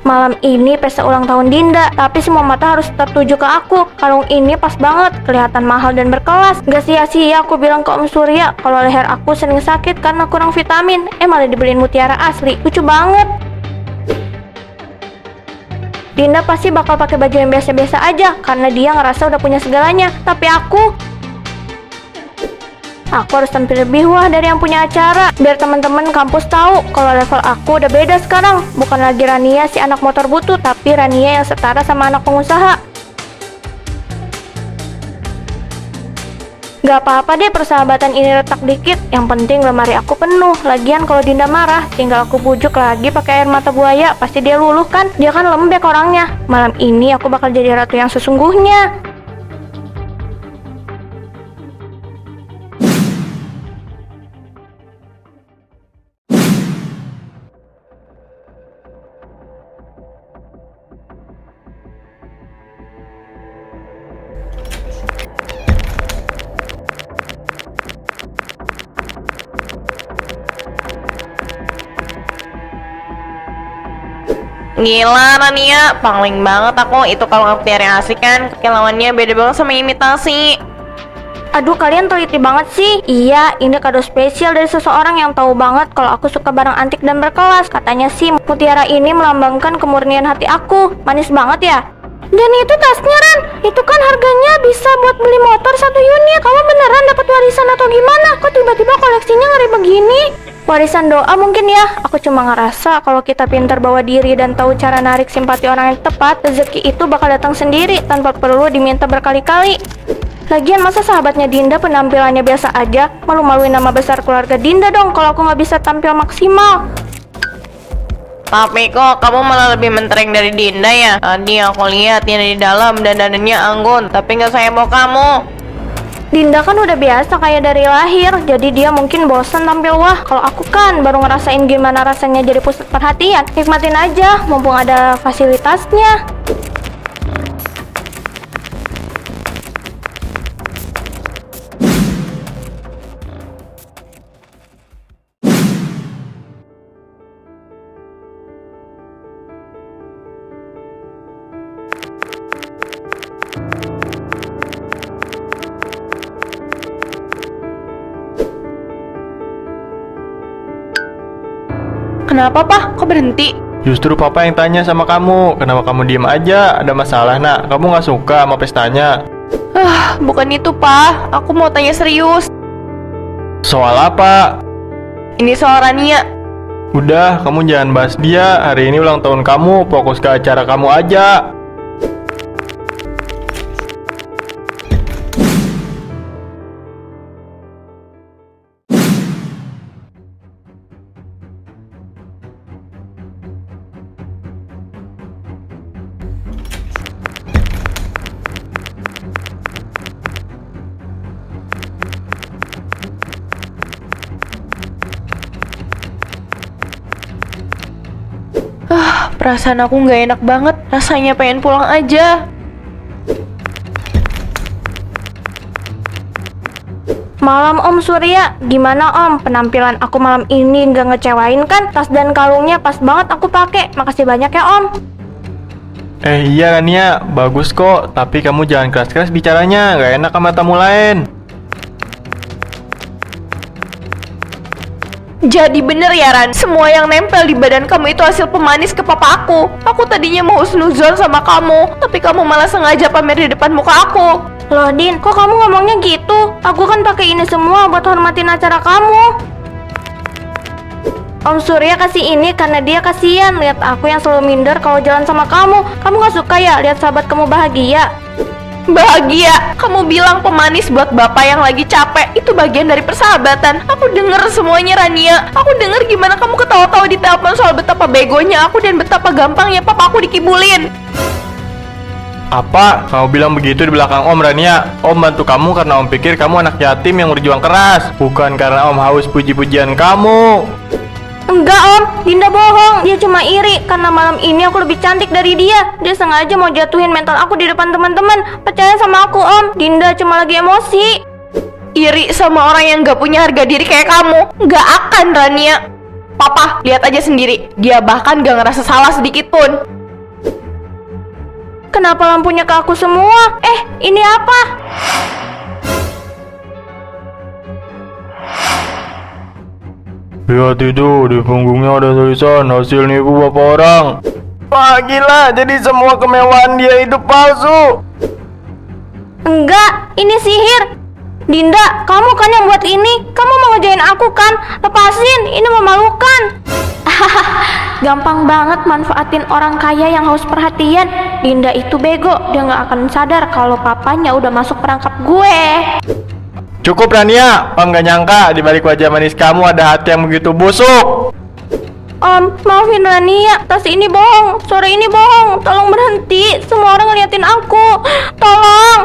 Malam ini pesta ulang tahun Dinda, tapi semua mata harus tertuju ke aku. Kalung ini pas banget, kelihatan mahal dan berkelas. Gak sia-sia aku bilang ke Om Surya kalau leher aku sering sakit karena kurang vitamin. Malah dibeliin mutiara asli, lucu banget. Dinda pasti bakal pakai baju yang biasa-biasa aja karena dia ngerasa udah punya segalanya. Tapi aku harus tampil lebih wah dari yang punya acara, biar teman-teman kampus tahu kalau level aku udah beda sekarang. Bukan lagi Rania si anak motor butut, tapi Rania yang setara sama anak pengusaha. Gak apa-apa deh persahabatan ini retak dikit, yang penting lemari aku penuh. Lagian kalau Dinda marah, tinggal aku bujuk lagi pakai air mata buaya, pasti dia luluh kan, dia kan lembek orangnya. Malam ini aku bakal jadi ratu yang sesungguhnya. Gila Rania, pangling banget aku. Itu kalung mutiara yang asli kan, kilauannya beda banget sama imitasi. Aduh, kalian teliti banget sih. Iya, ini kado spesial dari seseorang yang tahu banget kalau aku suka barang antik dan berkelas. Katanya sih, mutiara ini melambangkan kemurnian hati aku. Manis banget ya? Dan itu tasnya, Ran. Itu kan harganya bisa buat beli motor 1 unit. Kamu beneran dapat warisan atau gimana? Kok tiba-tiba koleksinya ngeri begini? Warisan doa mungkin ya. Aku cuma ngerasa kalau kita pintar bawa diri dan tahu cara narik simpati orang yang tepat, rezeki itu bakal datang sendiri tanpa perlu diminta berkali-kali. Lagian masa sahabatnya Dinda penampilannya biasa aja? Malu-maluin nama besar keluarga Dinda dong kalau aku nggak bisa tampil maksimal. Tapi kok kamu malah lebih mentereng dari Dinda ya? Tadi aku lihat dia di dalam dan dandannya anggun, tapi nggak sayang kamu. Dinda kan udah biasa kayak dari lahir, jadi dia mungkin bosan tampil wah. Kalau aku kan baru ngerasain gimana rasanya jadi pusat perhatian. Nikmatin aja, mumpung ada fasilitasnya. Kenapa, Pak? Kok berhenti? Justru papa yang tanya sama kamu, kenapa kamu diem aja? Ada masalah nak? Kamu nggak suka sama pestanya? Bukan itu, Pak. Aku mau tanya serius. Soal apa? Ini soal Rania. Udah, kamu jangan bahas dia. Hari ini ulang tahun kamu, fokus ke acara kamu aja. Perasaan aku nggak enak banget. Rasanya pengen pulang aja. Malam Om Surya, gimana Om? Penampilan aku malam ini nggak ngecewain kan? Tas dan kalungnya pas banget aku pakai. Makasih banyak ya Om. Iya Rania, bagus kok. Tapi kamu jangan keras-keras bicaranya, nggak enak sama tamu lain. Jadi bener ya Ran, semua yang nempel di badan kamu itu hasil pemanis ke papa aku. Aku tadinya mau husnuzon sama kamu, tapi kamu malah sengaja pamer di depan muka aku. Loh Din, kok kamu ngomongnya gitu? Aku kan pakai ini semua buat hormatin acara kamu. Om Surya kasih ini karena dia kasihan lihat aku yang selalu minder kalau jalan sama kamu. Kamu gak suka ya lihat sahabat kamu bahagia? Bahagia? Kamu bilang pemanis buat bapak yang lagi capek. Itu bagian dari persahabatan. Aku denger semuanya Rania. Aku denger gimana kamu ketawa-tawa di telepon soal betapa begonya aku dan betapa gampangnya papa aku dikibulin. Apa? Kamu bilang begitu di belakang Om Rania? Om bantu kamu karena Om pikir kamu anak yatim yang berjuang keras, bukan karena Om haus puji-pujian kamu. Enggak Om, Dinda bohong. Dia cuma iri karena malam ini aku lebih cantik dari dia. Dia sengaja mau jatuhin mental aku di depan teman-teman. Percaya sama aku Om, Dinda cuma lagi emosi. Iri sama orang yang gak punya harga diri kayak kamu? Gak akan Rania. Papa, lihat aja sendiri. Dia bahkan gak ngerasa salah sedikit pun. Kenapa lampunya ke aku semua? Ini apa? Lihat itu, di punggungnya ada tulisan hasil nipu bapak orang. Wah gila, jadi semua kemewahan dia itu palsu. Enggak, ini sihir. Dinda, kamu kan yang buat ini. Kamu mau ngejain aku kan? Lepasin, ini memalukan. Gampang banget manfaatin orang kaya yang haus perhatian. Dinda itu bego, dia gak akan sadar kalau papanya udah masuk perangkap gue. Cukup Rania, Om gak nyangka di balik wajah manis kamu ada hati yang begitu busuk. Om, maafin Rania, tas ini bohong, suara ini bohong. Tolong berhenti, semua orang ngeliatin aku. Tolong.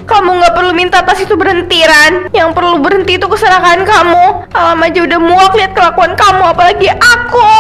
Kamu gak perlu minta tas itu berhenti Ran. Yang perlu berhenti itu kesalahan kamu. Alam aja udah muak lihat kelakuan kamu, apalagi aku.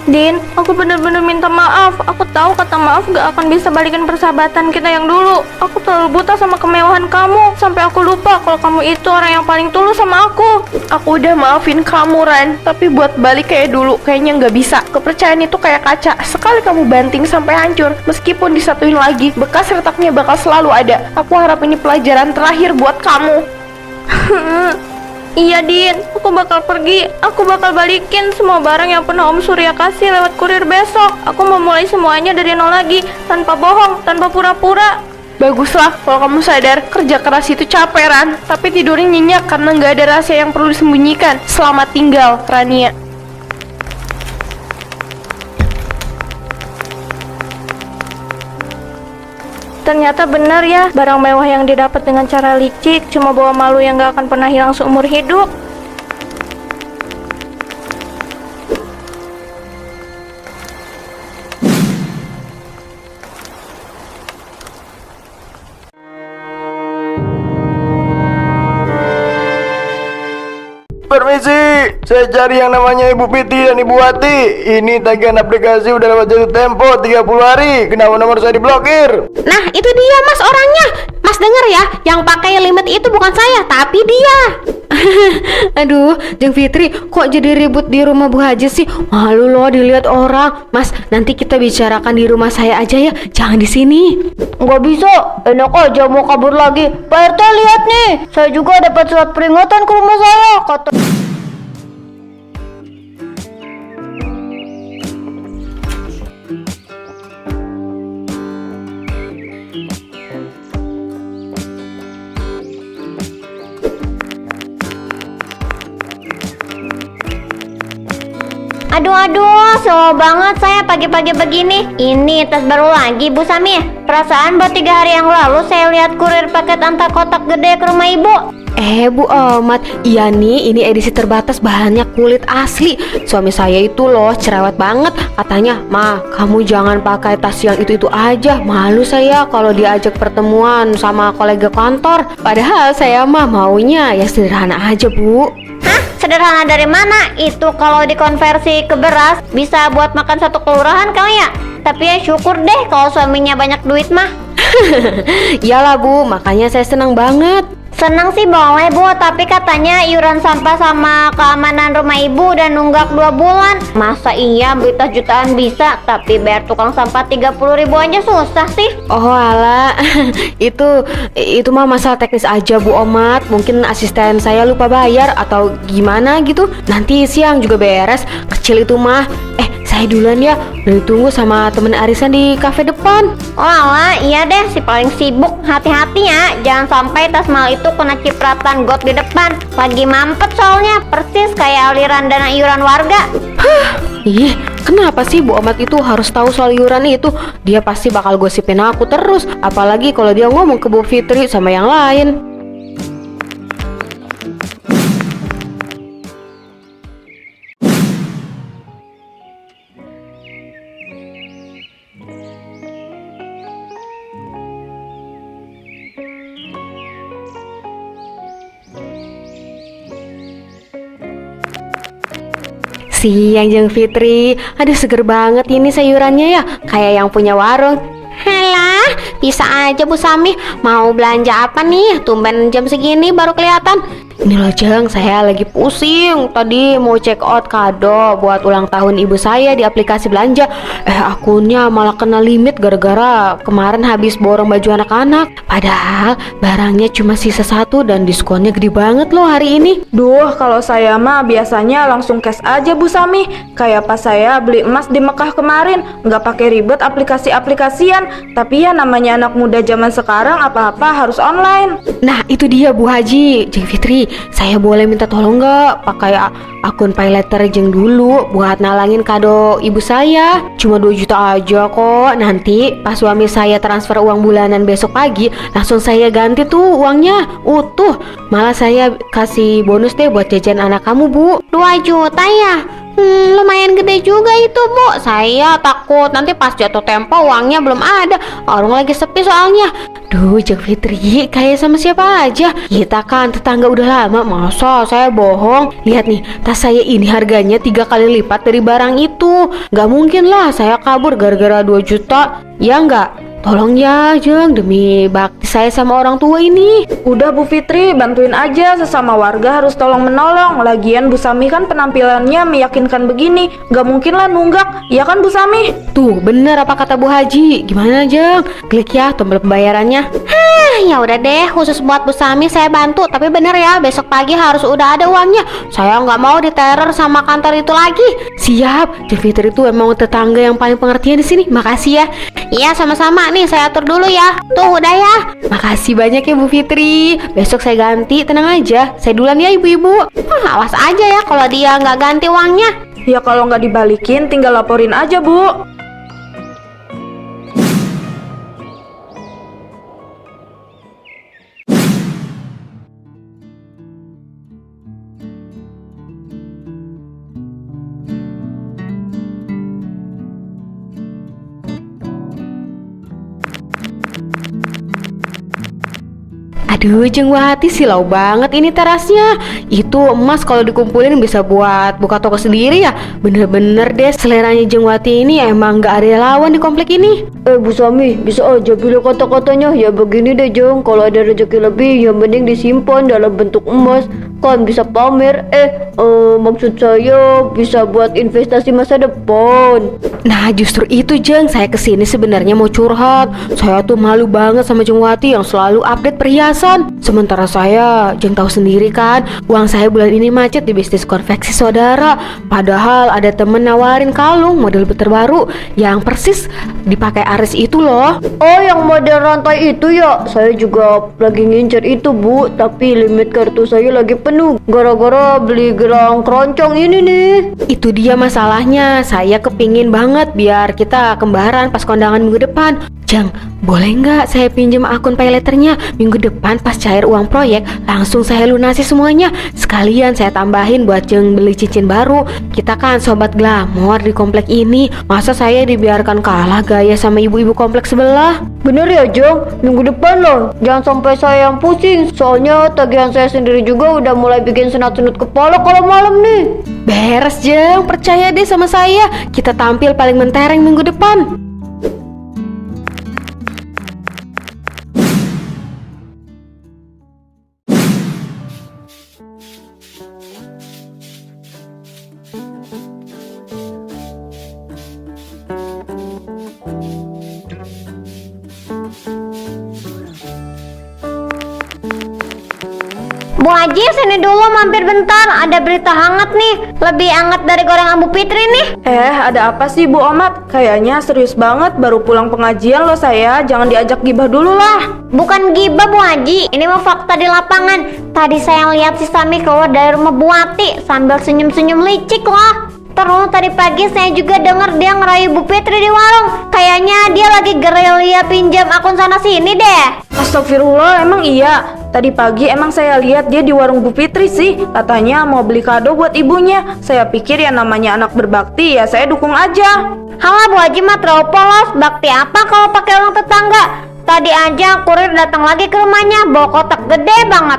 Din, aku bener-bener minta maaf. Aku tahu kata maaf gak akan bisa balikin persahabatan kita yang dulu. Aku terlalu buta sama kemewahan kamu, sampai aku lupa kalau kamu itu orang yang paling tulus sama aku. Aku udah maafin kamu Ran, tapi buat balik kayak dulu kayaknya nggak bisa. Kepercayaan itu kayak kaca, sekali kamu banting sampai hancur. Meskipun disatuin lagi, bekas retaknya bakal selalu ada. Aku harap ini pelajaran terakhir buat kamu. Iya Din, aku bakal pergi. Aku bakal balikin semua barang yang pernah Om Surya kasih lewat kurir besok. Aku mau mulai semuanya dari nol lagi, tanpa bohong, tanpa pura-pura. Baguslah kalau kamu sadar kerja keras itu capek Ran, tapi tidurnya nyenyak karena nggak ada rahasia yang perlu disembunyikan. Selamat tinggal Rania. Ternyata benar ya, barang mewah yang didapat dengan cara licik cuma bawa malu yang gak akan pernah hilang seumur hidup. Permisi, saya cari yang namanya Ibu Piti dan Ibu Wati. Ini tagihan aplikasi udah lewat jatuh tempo 30 hari. Kenapa nomor saya diblokir? Nah, itu dia Mas orangnya. Mas denger ya, yang pakai limit itu bukan saya, tapi dia. Aduh, Jeng Fitri, kok jadi ribut di rumah Bu Haji sih? Malu loh dilihat orang. Mas, nanti kita bicarakan di rumah saya aja ya, jangan di sini. Nggak bisa, enak aja mau kabur lagi. Pak RT lihat nih, saya juga dapat surat peringatan ke rumah saya. Kata Aduh, slow banget saya pagi-pagi begini. Ini tas baru lagi Bu Sami. Perasaan baru 3 hari yang lalu saya lihat kurir paket antar kotak gede ke rumah Ibu. Bu Ahmad, iya nih, ini edisi terbatas bahannya kulit asli. Suami saya itu loh cerewet banget. Katanya, "Ma, kamu jangan pakai tas yang itu-itu aja. Malu saya kalau diajak pertemuan sama kolega kantor." Padahal saya mah maunya ya sederhana aja, Bu. Hah? Sederhana dari mana? Itu kalau dikonversi ke beras bisa buat makan satu kelurahan kali ya? Tapi ya syukur deh kalau suaminya banyak duit mah. Iyalah Bu, makanya saya senang banget. Senang sih boleh Bu, tapi katanya iuran sampah sama keamanan rumah ibu udah nunggak 2 bulan. Masa iya beli tas jutaan bisa, tapi bayar tukang sampah 30.000 aja susah sih. Oh alah, itu mah masalah teknis aja Bu Omat. Mungkin asisten saya lupa bayar atau gimana gitu. Nanti siang juga beres. Kecil itu mah. Saya duluan ya, udah ditunggu sama temen arisan di kafe depan. Oh alah, iya deh si paling sibuk. Hati-hati ya, jangan sampai tas mahal itu kena cipratan got di depan. Lagi mampet soalnya, persis kayak aliran dana iuran warga. Ih, kenapa sih Bu Omat itu harus tahu soal iuran itu? Dia pasti bakal gosipin aku terus. Apalagi kalau dia ngomong ke Bu Fitri sama yang lain. Siang Jeng Fitri, aduh seger banget ini sayurannya ya, kayak yang punya warung. Halah, bisa aja Bu Sami. Mau belanja apa nih? Tumben jam segini baru kelihatan. Ini loh Jeng, saya lagi pusing. Tadi mau check out kado buat ulang tahun ibu saya di aplikasi belanja. Akunnya malah kena limit gara-gara kemarin habis borong baju anak-anak. Padahal barangnya cuma sisa 1 dan diskonnya gede banget loh hari ini. Duh, kalau saya mah biasanya langsung cash aja Bu Sami. Kayak pas saya beli emas di Mekah kemarin, nggak pakai ribet aplikasi-aplikasian. Tapi ya namanya anak muda zaman sekarang apa-apa harus online. Nah itu dia Bu Haji, Jeng Fitri, saya boleh minta tolong nggak pakai akun paylater Jeng dulu buat nalangin kado ibu saya. Cuma 2 juta aja kok. Nanti pas suami saya transfer uang bulanan besok pagi, langsung saya ganti tuh uangnya utuh. Malah saya kasih bonus deh buat jajan anak kamu Bu. 2 juta ya? Lumayan gede juga itu Bu. Saya takut nanti pas jatuh tempo uangnya belum ada. Warung lagi sepi soalnya. Duh Jeng Fitri, kayak sama siapa aja. Kita kan tetangga udah lama, masa saya bohong. Lihat nih, tas saya ini harganya 3 kali lipat dari barang itu. Gak mungkin lah saya kabur gara-gara 2 juta. Ya enggak? Tolong ya Jeng, demi bakti saya sama orang tua ini. Udah Bu Fitri, bantuin aja, sesama warga harus tolong menolong. Lagian Bu Sami kan penampilannya meyakinkan begini, gak mungkin lah nunggak, ya kan Bu Sami? Tuh bener apa kata Bu Haji. Gimana Jeng? Klik ya tombol pembayarannya. Ya udah deh, khusus buat Bu Sami saya bantu. Tapi bener ya, besok pagi harus udah ada uangnya. Saya nggak mau diteror sama kantor itu lagi. Siap, Jeng Fitri itu emang tetangga yang paling pengertian di sini. Makasih ya. Iya sama-sama nih, saya atur dulu ya. Tuh udah ya. Makasih banyak ya Bu Fitri. Besok saya ganti, tenang aja. Saya duluan ya ibu-ibu. Awas aja ya kalau dia nggak ganti uangnya. Ya kalau nggak dibalikin tinggal laporin aja Bu. Aduh Jeng Wati, silau banget ini terasnya. Itu emas kalau dikumpulin bisa buat buka toko sendiri ya. Bener-bener deh seleranya Jeng Wati ini emang gak ada lawan di komplek ini. Bu Sami, bisa aja bilang kata-katanya. Ya begini deh Jeng, kalau ada rezeki lebih yang mending disimpan dalam bentuk emas. Kan bisa pamer. Maksud saya bisa buat investasi masa depan. Nah justru itu Jeng, saya kesini sebenarnya mau curhat. Saya tuh malu banget sama Jeng Wati yang selalu update perhiasan. Sementara saya, Jeng tahu sendiri kan, uang saya bulan ini macet di bisnis konveksi saudara. Padahal ada temen nawarin kalung model terbaru yang persis dipakai Aris itu loh. Oh, yang model rantai itu ya? Saya juga lagi ngincer itu Bu, tapi limit kartu saya lagi penuh gara-gara beli gelang keroncong ini nih. Itu dia masalahnya, saya kepingin banget biar kita kembaran pas kondangan minggu depan. Jang, boleh nggak saya pinjam akun payletternya? Minggu depan pas cair uang proyek, langsung saya lunasi semuanya. Sekalian saya tambahin buat Jeng beli cincin baru. Kita kan sobat glamor di komplek ini. Masa saya dibiarkan kalah gaya sama ibu-ibu komplek sebelah? Bener ya Jong, minggu depan loh. Jangan sampai saya yang pusing. Soalnya tagihan saya sendiri juga udah mulai bikin senat-senut kepala kalau malam nih. Beres Jeng, percaya deh sama saya. Kita tampil paling mentereng minggu depan. Bu Haji, sini dulu mampir bentar. Ada berita hangat nih. Lebih hangat dari gorengan Bu Fitri nih. Ada apa sih Bu Omat? Kayaknya serius banget, baru pulang pengajian loh saya. Jangan diajak gibah dulu lah. Bukan gibah Bu Haji, ini mah fakta di lapangan. Tadi saya lihat si Sami keluar dari rumah Bu Wati sambil senyum-senyum licik lah. Terus tadi pagi saya juga dengar dia ngerayu Bu Fitri di warung. Kayaknya dia lagi gerilya pinjam akun sana sini deh. Astagfirullah, emang iya? Tadi pagi emang saya lihat dia di warung Bu Fitri sih. Katanya mau beli kado buat ibunya. Saya pikir ya namanya anak berbakti ya saya dukung aja. Halah Bu Haji mah terlalu polos. Bakti apa kalau pakai uang tetangga? Tadi aja kurir datang lagi ke rumahnya bawa kotak gede banget.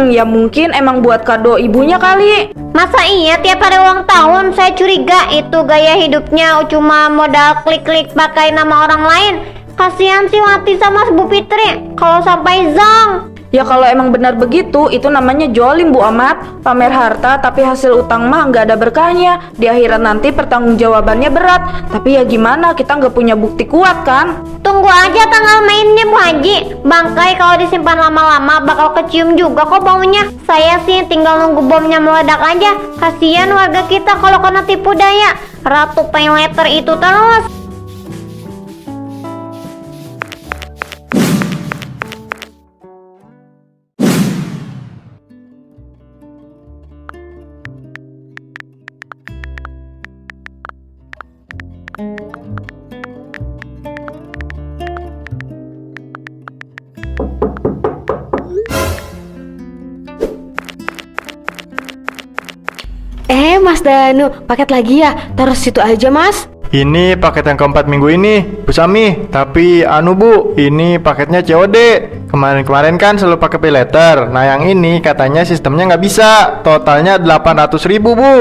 Ya mungkin emang buat kado ibunya kali. Masa iya tiap hari ulang tahun? Saya curiga itu gaya hidupnya cuma modal klik-klik pakai nama orang lain. Kasihan si Wati sama Bu Fitri kalau sampai zong. Ya kalau emang benar begitu, itu namanya jolim Bu Amat. Pamer harta tapi hasil utang mah nggak ada berkahnya. Di akhirat nanti pertanggungjawabannya berat. Tapi ya gimana, kita nggak punya bukti kuat kan? Tunggu aja tanggal mainnya Bu Haji. Bangkai kalau disimpan lama-lama bakal kecium juga kok baunya. Saya sih tinggal nunggu bomnya meledak aja. Kasihan warga kita kalau kena tipu daya. Ratu payletter itu terus. Mas Danu, paket lagi ya? Taruh situ aja Mas. Ini paket yang keempat minggu ini, Bu Sami. Tapi Bu, ini paketnya COD. Kemarin-kemarin kan selalu pakai pay letter. Nah yang ini katanya sistemnya nggak bisa. Totalnya 800.000 Bu.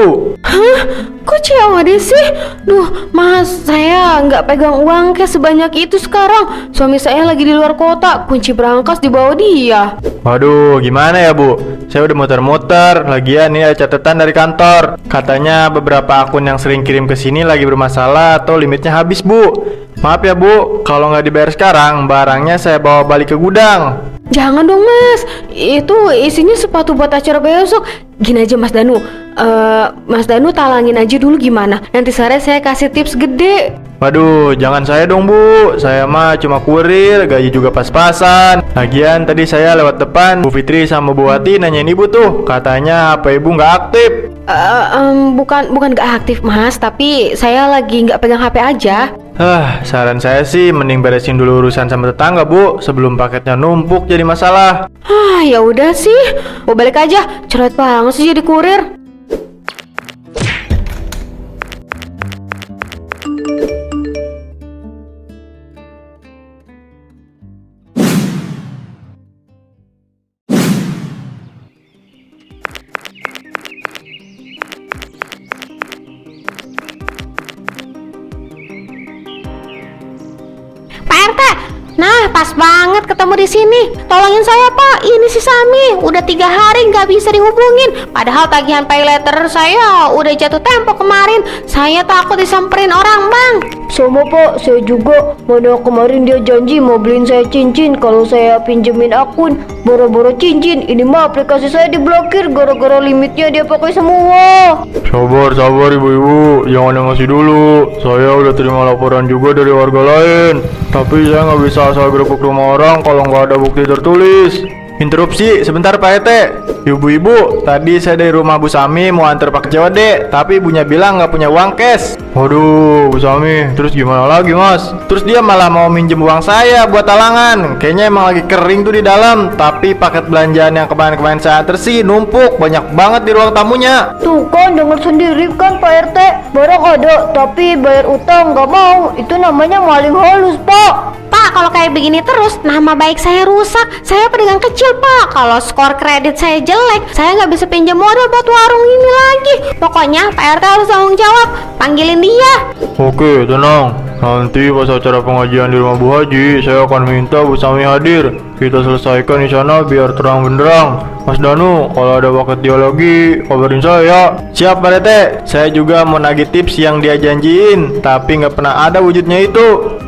Hah? Kok COD sih? Duh, Mas, saya nggak pegang uang kayak sebanyak itu sekarang. Suami saya lagi di luar kota, kunci berangkas dibawa dia. Waduh, gimana ya Bu? Saya udah muter-muter. Lagian ini ada catatan dari kantor. Katanya beberapa akun yang sering kirim ke sini lagi bermasalah atau limitnya habis Bu. Maaf ya Bu, kalau nggak dibayar sekarang, barangnya saya bawa balik ke gudang. Jangan dong Mas, itu isinya sepatu buat acara besok. Gini aja Mas Danu, Mas Danu talangin aja dulu gimana? Nanti sore saya kasih tips gede. Waduh, jangan saya dong Bu. Saya mah cuma kurir, gaji juga pas-pasan. Lagian tadi saya lewat depan, Bu Fitri sama Bu Wati nanyain Ibu tuh. Katanya apa Ibu nggak aktif. Bukan nggak aktif Mas, tapi saya lagi nggak pegang HP aja. Saran saya sih mending beresin dulu urusan sama tetangga Bu, sebelum paketnya numpuk jadi masalah. Ya udah sih, mau balik aja. Cerewet banget sih jadi kurir. Nah, pas banget ketemu di sini. Tolongin saya Pak, ini si Sami udah 3 hari nggak bisa dihubungin. Padahal tagihan pay letter saya udah jatuh tempo kemarin. Saya takut disamperin orang Bang. Sama Pak, saya juga. Mana kemarin dia janji mau beliin saya cincin kalau saya pinjemin akun. Boro-boro cincin, ini mah aplikasi saya diblokir gara-gara limitnya dia pakai semua. Sabar ibu-ibu, jangan ngasih dulu. Saya udah terima laporan juga dari warga lain. Tapi saya nggak bisa asal gerebek rumah orang kalau nggak ada bukti tertulis. Interupsi sebentar Pak RT. Ibu-ibu, tadi saya dari rumah Bu Sami mau antar Pak Cewade, tapi ibunya bilang nggak punya uang cash. Waduh, Bu Sami, terus gimana lagi Mas? Terus dia malah mau minjem uang saya buat talangan. Kayaknya emang lagi kering tuh di dalam. Tapi paket belanjaan yang kemarin-kemarin saya antar sih numpuk banyak banget di ruang tamunya. Tuh kan dengar sendiri kan Pak RT. Barang ada tapi bayar utang nggak mau. Itu namanya maling halus Pak. Pak, kalau kayak begini terus, nama baik saya rusak. Saya pedagang kecil, Pak. Kalau skor kredit saya jelek, saya nggak bisa pinjam modal buat warung ini lagi. Pokoknya Pak RT harus tanggung jawab. Panggilin dia. Oke, tenang. Nanti pas acara pengajian di rumah Bu Haji, saya akan minta Bu Sami hadir. Kita selesaikan di sana biar terang benderang. Mas Danu, kalau ada paket dia lagi, kabarin saya ya. Siap Pak RT. Saya juga mau nagih tips yang dia janjiin, tapi nggak pernah ada wujudnya itu.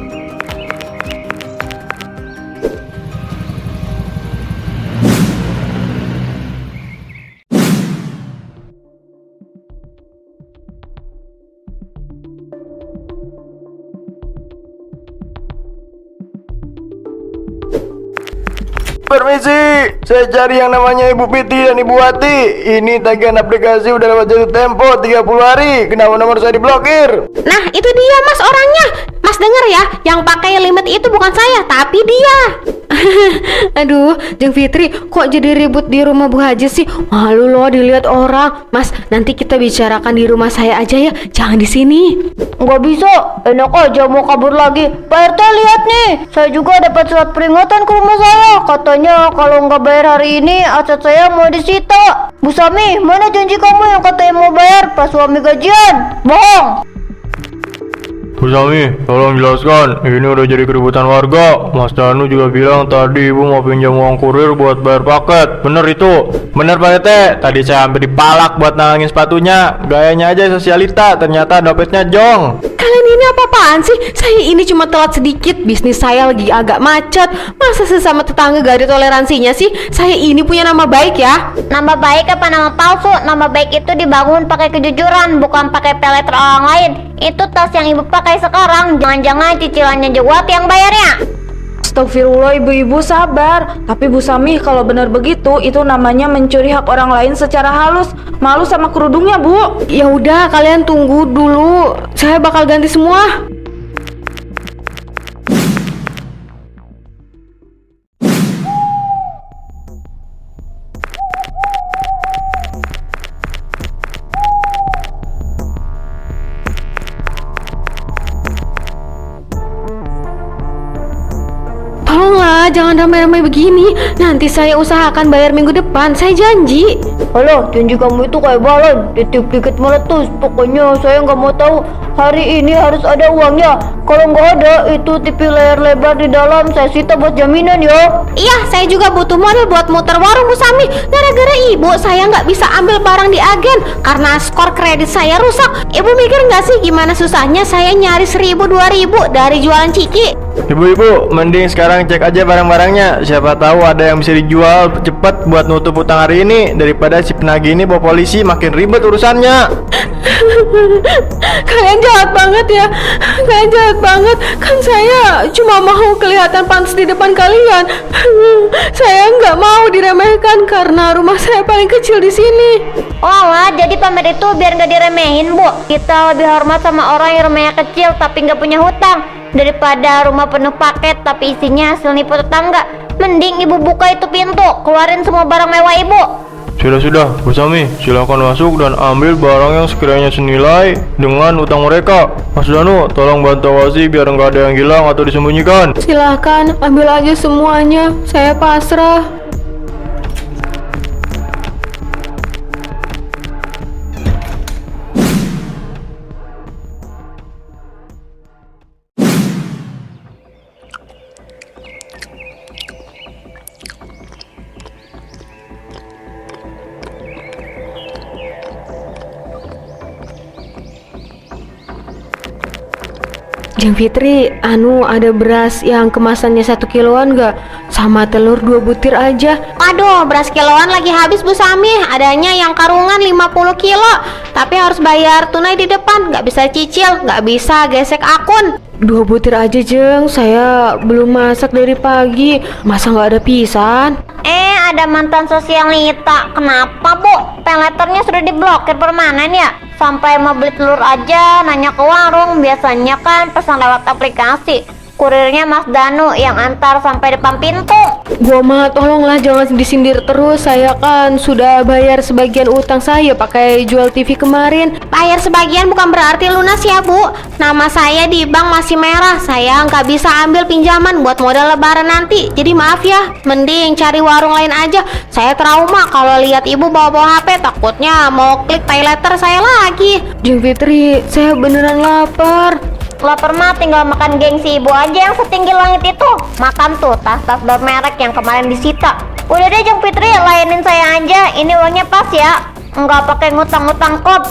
Permisi, saya cari yang namanya Ibu Piti dan Ibu Wati. Ini tagihan aplikasi udah lewat jatuh tempo 30 hari. Kenapa nomor saya diblokir? Nah, itu dia Mas orangnya. Mas denger ya, yang pakai limit itu bukan saya, tapi dia. Aduh, Jeng Fitri, kok jadi ribut di rumah Bu Haji sih? Malu loh dilihat orang. Mas, nanti kita bicarakan di rumah saya aja ya, jangan di sini. Nggak bisa, enak aja mau kabur lagi. Pak RT lihat nih, saya juga dapat surat peringatan ke rumah saya. Katanya kalau nggak bayar hari ini, aset saya mau disita. Bu Sami, mana janji kamu yang katanya mau bayar pas suami gajian? Bohong. Bu Sami, tolong jelaskan. Ini udah jadi keributan warga. Mas Danu juga bilang tadi ibu mau pinjam uang kurir buat bayar paket. Bener itu? Bener Pak RT. Tadi saya hampir dipalak buat nalangin sepatunya. Gayanya aja sosialita, ternyata dompetnya jong. Kalian ini apa-apaan sih? Saya ini cuma telat sedikit. Bisnis saya lagi agak macet. Masa sesama tetangga gak ada toleransinya sih? Saya ini punya nama baik ya. Nama baik apa nama palsu? Nama baik itu dibangun pakai kejujuran, bukan pakai peleter orang lain. Itu tas yang ibu pakai sekarang. Jangan-jangan cicilannya Jawat yang bayarnya. Astagfirullah, ibu-ibu sabar. Tapi Bu Sami, kalau benar begitu, itu namanya mencuri hak orang lain secara halus. Malu sama kerudungnya, Bu. Ya udah, kalian tunggu dulu. Saya bakal ganti semua. Tolonglah, jangan ramai-ramai begini. Nanti saya usahakan bayar minggu depan. Saya janji. Halo, janji kamu itu kayak balon, titip dikit meletus. Pokoknya saya nggak mau tahu. Hari ini harus ada uangnya. Kalau nggak ada, itu TV layar lebar di dalam saya sita buat jaminan ya. Iya, saya juga butuh modal buat muter warung Bu Sami. Gara-gara ibu, saya nggak bisa ambil barang di agen karena skor kredit saya rusak. Ibu mikir nggak sih gimana susahnya saya nyari 1.000-2.000 dari jualan ciki? Ibu-ibu, mending sekarang cek aja barang-barangnya. Siapa tahu ada yang bisa dijual cepet buat nutup utang hari ini, daripada si penagih ini bawa polisi makin ribet urusannya. Kalian jahat banget ya. Kalian jahat banget. Kan saya cuma mau kelihatan pantas di depan kalian. Saya nggak mau diremehkan karena rumah saya paling kecil di sini. Walah, jadi pamer itu biar nggak diremehin, Bu. Kita lebih hormat sama orang yang rumahnya kecil tapi nggak punya hutang, daripada rumah penuh paket tapi isinya hasil nipu tetangga. Mending ibu buka itu pintu, keluarin semua barang mewah ibu. Sudah, Bu Sami, silakan masuk dan ambil barang yang sekiranya senilai dengan utang mereka. Mas Danu, tolong bantu awasi biar nggak ada yang hilang atau disembunyikan. Silahkan, ambil aja semuanya. Saya pasrah. Jeng Fitri, ada beras yang kemasannya 1 kiloan nggak? Sama telur 2 butir aja. Aduh, beras kiloan lagi habis Bu Sami. Adanya yang karungan 50 kilo. Tapi harus bayar tunai di depan. Nggak bisa cicil, nggak bisa gesek akun. 2 butir aja Jeng, saya belum masak dari pagi. Masa nggak ada pisan? ada mantan sosialita. Kenapa, Bu? Payletternya sudah diblokir permanen ya? Sampai mau beli telur aja nanya ke warung. Biasanya kan pesan lewat aplikasi. Kurirnya Mas Danu yang antar sampai depan pintu. Bu Ahmad, tolonglah jangan disindir terus. Saya kan sudah bayar sebagian utang saya pakai jual TV kemarin. Bayar sebagian bukan berarti lunas ya, Bu. Nama saya di bank masih merah. Saya nggak bisa ambil pinjaman buat modal lebaran nanti. Jadi maaf ya, mending cari warung lain aja. Saya trauma kalau lihat ibu bawa-bawa HP. Takutnya mau klik pay letter saya lagi. Jeng Fitri, saya beneran lapar. Lapar mah tinggal makan gengsi ibu aja yang setinggi langit itu. Makan tuh tas-tas bermerek yang kemarin disita. Udah deh Jeng Fitri, layanin saya aja. Ini uangnya pas ya, nggak pakai ngutang-ngutang kop.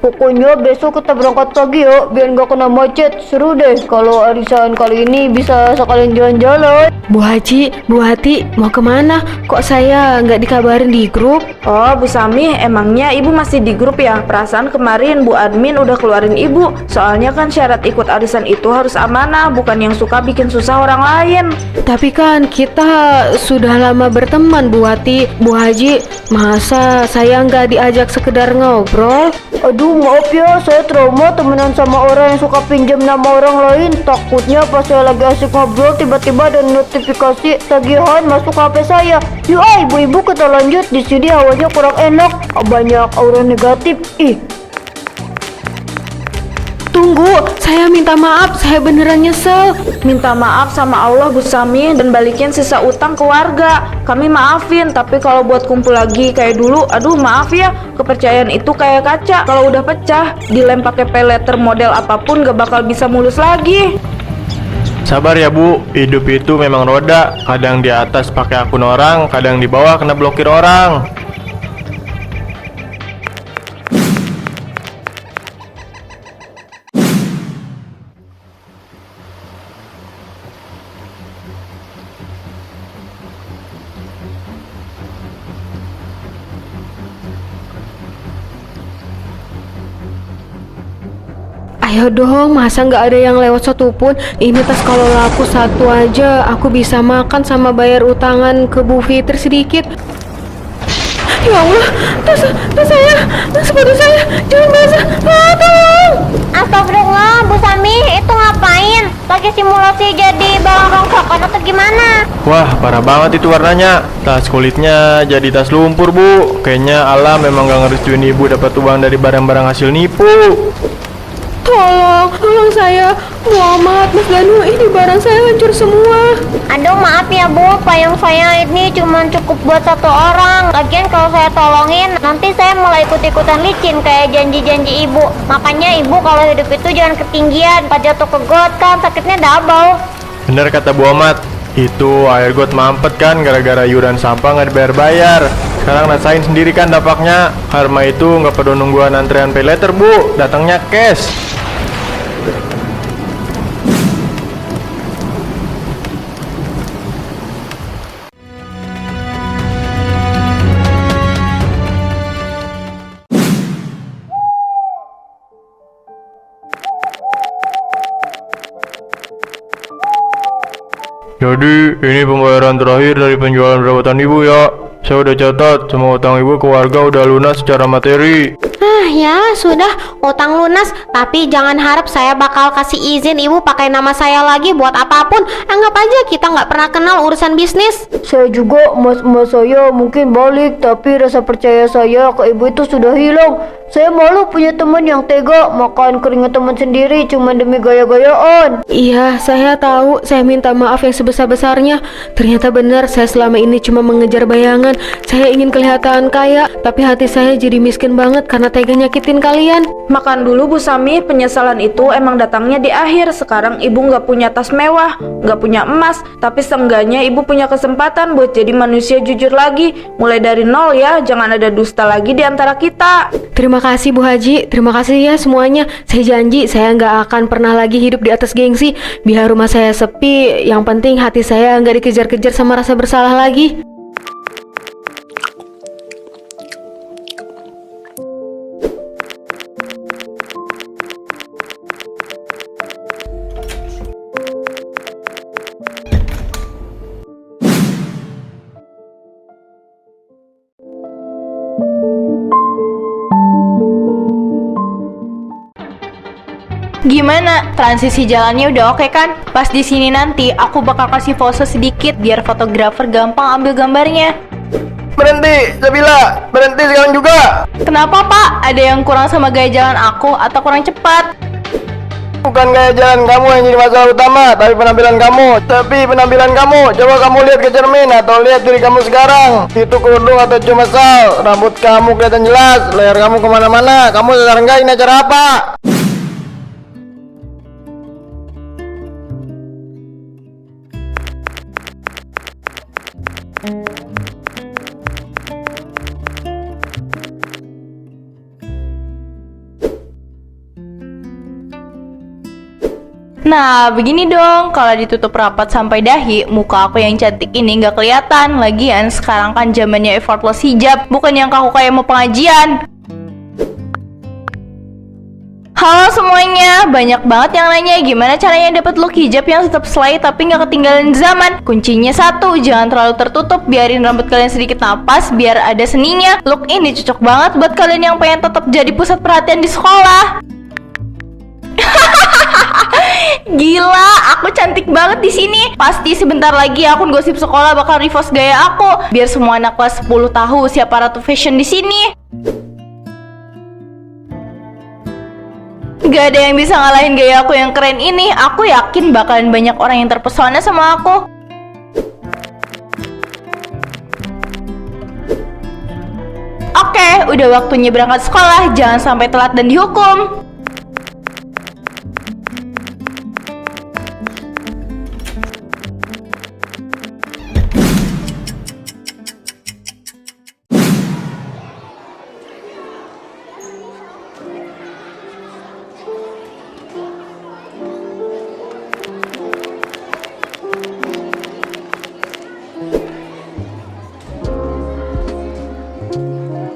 Pokoknya besok kita berangkat pagi ya, biar nggak kena macet. Seru deh kalau arisan kali ini bisa sekalian jalan-jalan. Bu Haji, Bu Hati, mau kemana? Kok saya nggak dikabarin di grup? Oh, Bu Sami, emangnya ibu masih di grup ya? Perasaan kemarin Bu Admin udah keluarin ibu. Soalnya kan syarat ikut arisan itu harus amanah, bukan yang suka bikin susah orang lain. Tapi kan kita sudah lama berteman, Bu Hati. Bu Haji, masa saya nggak diajak sekedar ngobrol? Aduh maaf ya, saya trauma temenan sama orang yang suka pinjam nama orang lain. Takutnya pas saya lagi asik ngobrol tiba-tiba ada notifikasi tagihan masuk HP saya. Yuk ibu-ibu kita lanjut, di sini hawanya kurang enak, banyak aura negatif. Tunggu, saya minta maaf, saya beneran nyesel. Minta maaf sama Allah Bu Sami dan balikin sisa utang ke warga. Kami maafin, tapi kalau buat kumpul lagi kayak dulu, aduh maaf ya. Kepercayaan itu kayak kaca, kalau udah pecah, dilem pakai pay letter model apapun gak bakal bisa mulus lagi. Sabar ya Bu, hidup itu memang roda. Kadang di atas pakai akun orang, kadang di bawah kena blokir orang. Ayo dong, masa nggak ada yang lewat satupun? Ini tas kalau laku satu aja, aku bisa makan sama bayar utangan ke Bu Fitri sedikit. Ya Allah, tas saya, sepatu saya, jangan basah. Tolong! Astagfirullah, Bu Sami, itu ngapain? Lagi simulasi jadi balon rongsokan atau gimana? Wah, parah banget itu warnanya. Tas kulitnya jadi tas lumpur, Bu. Kayaknya alam memang gak ngerestuin ibu dapat uang dari barang-barang hasil nipu. Tolong saya, Muhammad, Mas Danu, ini barang saya hancur semua. Aduh maaf ya Bu, payung saya ini cuma cukup buat satu orang. Lagian kalau saya tolongin, nanti saya mulai ikut-ikutan licin kayak janji-janji ibu. Makanya ibu kalau hidup itu jangan ketinggian, pas jatuh ke got kan sakitnya double. Bener kata Bu Ahmad, itu air got mampet kan gara-gara iuran sampah nggak dibayar-bayar. Sekarang rasain sendiri kan dampaknya. Karma itu nggak perlu nungguan antrean pay letter Bu, datangnya cash. Jadi, ini pembayaran terakhir dari penjualan perawatan ibu ya. Saya udah catat, semua utang ibu ke warga udah lunas secara materi. Ya sudah, utang lunas. Tapi jangan harap saya bakal kasih izin ibu pakai nama saya lagi buat apapun. Anggap aja kita nggak pernah kenal urusan bisnis. Saya juga, mas saya mungkin balik, tapi rasa percaya saya ke ibu itu sudah hilang. Saya malu punya teman yang tega makan keringat teman sendiri cuma demi gaya-gayaan. Iya, saya tahu. Saya minta maaf yang sebesar-besarnya. Ternyata benar, saya selama ini cuma mengejar bayangan. Saya ingin kelihatan kaya, tapi hati saya jadi miskin banget karena tega nyakitin kalian. Makan dulu Bu Sami, penyesalan itu emang datangnya di akhir. Sekarang ibu nggak punya tas mewah, nggak punya emas, tapi seenggaknya ibu punya kesempatan buat jadi manusia jujur lagi. Mulai dari nol ya, jangan ada dusta lagi di antara kita. Terima kasih Bu Haji, terima kasih ya semuanya. Saya janji saya nggak akan pernah lagi hidup di atas gengsi. Biar rumah saya sepi, yang penting hati saya nggak dikejar-kejar sama rasa bersalah lagi. Gimana? Transisi jalannya udah oke kan? Pas di sini nanti aku bakal kasih pose sedikit biar fotografer gampang ambil gambarnya. Berhenti, Sabila! Berhenti sekarang juga! Kenapa Pak? Ada yang kurang sama gaya jalan aku atau kurang cepat? Bukan gaya jalan kamu yang jadi masalah utama, tapi penampilan kamu. Coba kamu lihat ke cermin atau lihat diri kamu sekarang. Itu kerudung atau cuma sal? Rambut kamu kelihatan jelas, leher kamu kemana-mana. Kamu sadar nggak ini acara apa? Nah, begini dong. Kalau ditutup rapat sampai dahi, muka aku yang cantik ini nggak kelihatan. Lagian sekarang kan zamannya effortless hijab, bukan yang kaku kayak mau pengajian. Halo semuanya, banyak banget yang nanya gimana caranya dapat look hijab yang tetap slay tapi nggak ketinggalan zaman. Kuncinya satu, jangan terlalu tertutup, biarin rambut kalian sedikit napas biar ada seninya. Look ini cocok banget buat kalian yang pengen tetap jadi pusat perhatian di sekolah. Gila, aku cantik banget di sini. Pasti sebentar lagi akun gosip sekolah bakal repost gaya aku biar semua anak kelas 10 tahu siapa ratu fashion di sini. Gak ada yang bisa ngalahin gaya aku yang keren ini. Aku yakin bakalan banyak orang yang terpesona sama aku. Oke, udah waktunya berangkat sekolah. Jangan sampai telat dan dihukum.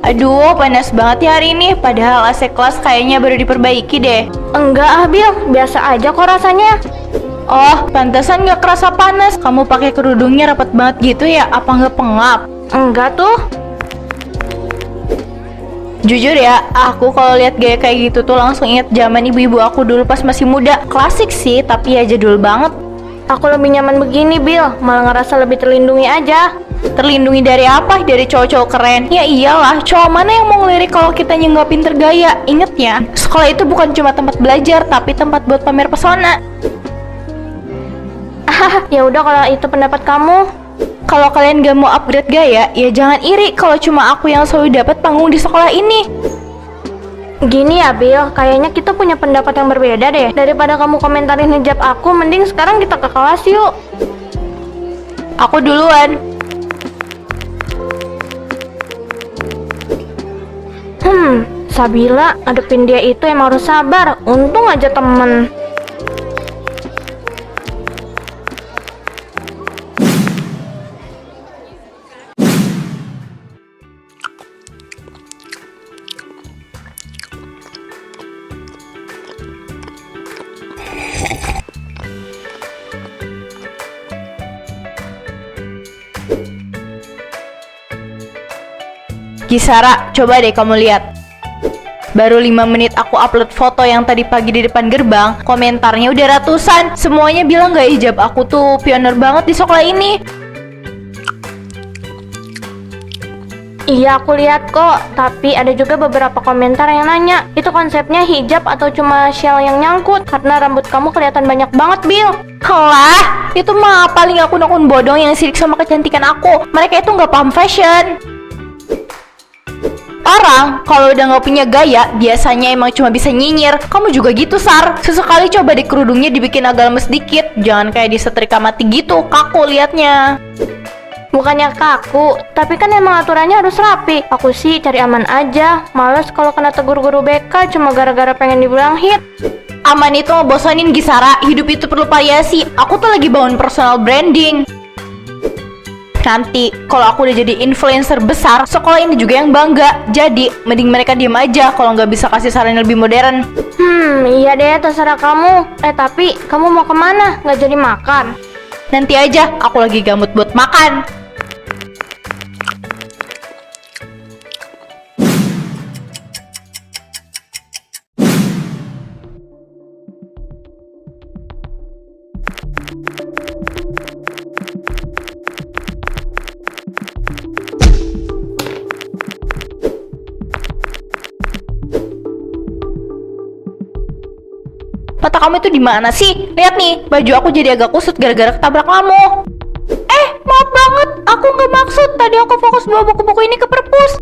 Aduh, panas banget ya hari ini. Padahal AC kelas kayaknya baru diperbaiki deh. Enggak ah Bil, biasa aja kok rasanya. Oh, pantesan nggak kerasa panas. Kamu pakai kerudungnya rapat banget gitu ya? Apa nggak pengap? Enggak tuh. Jujur ya, aku kalau lihat gaya kayak gitu tuh langsung inget zaman ibu-ibu aku dulu pas masih muda. Klasik sih, tapi ya jadul banget. Aku lebih nyaman begini Bil, malah ngerasa lebih terlindungi aja. Terlindungi dari apa? Dari cowok-cowok keren? Ya iyalah, cowok mana yang mau ngelirik kalau kita nggak pinter gaya? Ingat ya, sekolah itu bukan cuma tempat belajar, tapi tempat buat pamer pesona. Ya udah kalau itu pendapat kamu. Kalau kalian gak mau upgrade gaya, ya jangan iri kalau cuma aku yang selalu dapat panggung di sekolah ini. Gini ya Bil, kayaknya kita punya pendapat yang berbeda deh. Daripada kamu komentarin hijab aku, mending sekarang kita ke kelas yuk. Aku duluan. Sabila, ngadepin dia itu emang harus sabar. Untung aja temen. Gisara, coba deh kamu lihat. Baru 5 menit aku upload foto yang tadi pagi di depan gerbang, komentarnya udah ratusan. Semuanya bilang gak hijab aku tuh pionir banget di sekolah ini. Iya aku lihat kok, tapi ada juga beberapa komentar yang nanya, itu konsepnya hijab atau cuma shell yang nyangkut? Karena rambut kamu kelihatan banyak banget, Bil. Lah, itu mah paling akun-akun bodong yang sirik sama kecantikan aku. Mereka itu nggak paham fashion. Orang kalau udah nggak punya gaya, biasanya emang cuma bisa nyinyir. Kamu juga gitu, Sar. Sesekali coba di kerudungnya dibikin agak lemes dikit. Jangan kayak disetrika mati gitu, kaku liatnya. Bukannya kaku, tapi kan emang aturannya harus rapi. Aku sih cari aman aja. Males kalau kena tegur guru BK cuma gara-gara pengen dibilang hit. Aman itu ngebosanin, Gisara. Hidup itu perlu variasi. Aku tuh lagi bangun personal branding. Nanti kalau aku udah jadi influencer besar, sekolah ini juga yang bangga. Jadi mending mereka diem aja kalau nggak bisa kasih saran yang lebih modern. Iya deh, terserah kamu. Tapi kamu mau kemana? Nggak jadi makan? Nanti aja, aku lagi gamut buat makan. mata kamu itu di mana sih? Lihat nih, baju aku jadi agak kusut gara-gara ketabrak kamu. Maaf banget, aku nggak maksud. Tadi aku fokus bawa buku-buku ini ke perpus.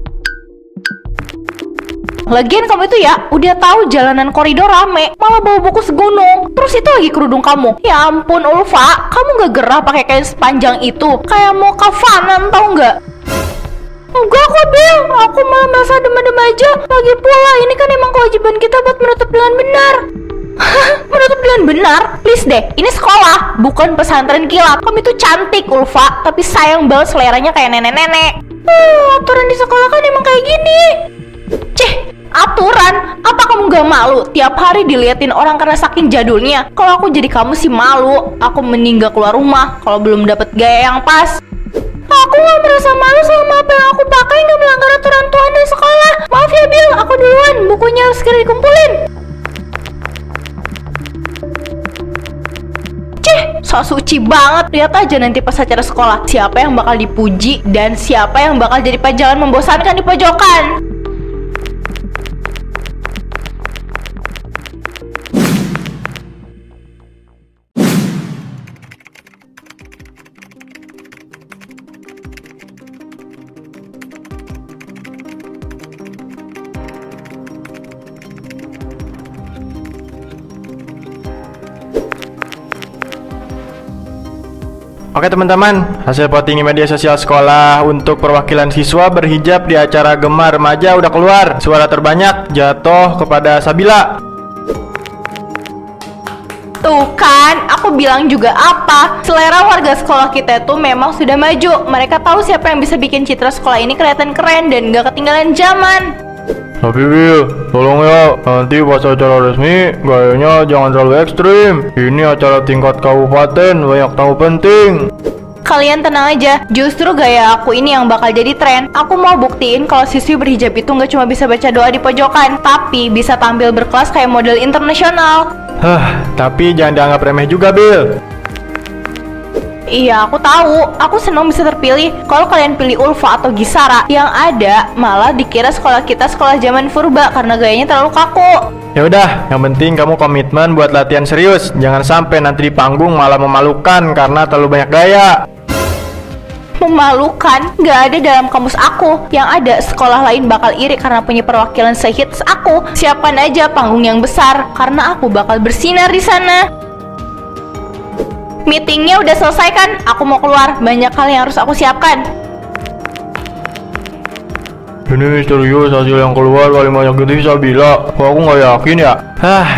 Lagian kamu itu ya, udah tahu jalanan koridor rame, malah bawa buku segunung. Terus itu lagi kerudung kamu. Ya ampun Ulfa, kamu nggak gerah pakai kain sepanjang itu? Kayak mau kafanan, tau nggak? Enggak kok Bel, aku malah merasa demam-demam aja. Lagi pula ini kan emang kewajiban kita buat menutup dengan benar. Menutup dengan benar? Please deh, ini sekolah, bukan pesantren kilat. Kamu itu cantik Ulfa, tapi sayang banget seleranya kayak nenek-nenek. Aturan di sekolah kan emang kayak gini. Cih, aturan? Apa kamu gak malu tiap hari diliatin orang karena saking jadulnya? Kalau aku jadi kamu sih malu. Aku mending gak keluar rumah kalau belum dapet gaya yang pas. Aku gak merasa malu sama apa yang aku pakai, gak melanggar aturan Tuhan dan sekolah. Maaf ya Bill, aku duluan, bukunya harus segera dikumpulin. Cih, so suci banget. Lihat aja nanti pas acara sekolah, siapa yang bakal dipuji dan siapa yang bakal jadi pajangan membosankan di pojokan. Oke teman-teman, hasil voting di media sosial sekolah untuk perwakilan siswa berhijab di acara Gemar Remaja udah keluar. Suara terbanyak jatuh kepada Sabila. Tuh kan, aku bilang juga apa? Selera warga sekolah kita itu memang sudah maju. Mereka tahu siapa yang bisa bikin citra sekolah ini kelihatan keren dan gak ketinggalan zaman. Tapi Will, tolong ya, nanti pas acara resmi, gayanya jangan terlalu ekstrim. Ini acara tingkat kabupaten, banyak tahu penting. Kalian tenang aja, justru gaya aku ini yang bakal jadi tren. Aku mau buktiin kalau siswi berhijab itu nggak cuma bisa baca doa di pojokan, tapi bisa tampil berkelas kayak model internasional. Tapi jangan dianggap remeh juga, Bill. Iya, aku tahu. Aku senang bisa terpilih. Kalau kalian pilih Ulfa atau Gisara, yang ada malah dikira sekolah kita sekolah zaman purba karena gayanya terlalu kaku. Ya udah, yang penting kamu komitmen buat latihan serius. Jangan sampai nanti di panggung malah memalukan karena terlalu banyak gaya. Memalukan? Gak ada dalam kamus aku. Yang ada, sekolah lain bakal iri karena punya perwakilan sehits aku. Siapkan aja panggung yang besar karena aku bakal bersinar di sana. Meetingnya udah selesai kan? Aku mau keluar, banyak hal yang harus aku siapkan. Ini misterius hasil yang keluar paling banyak gitu Sabila. Kok aku nggak yakin ya?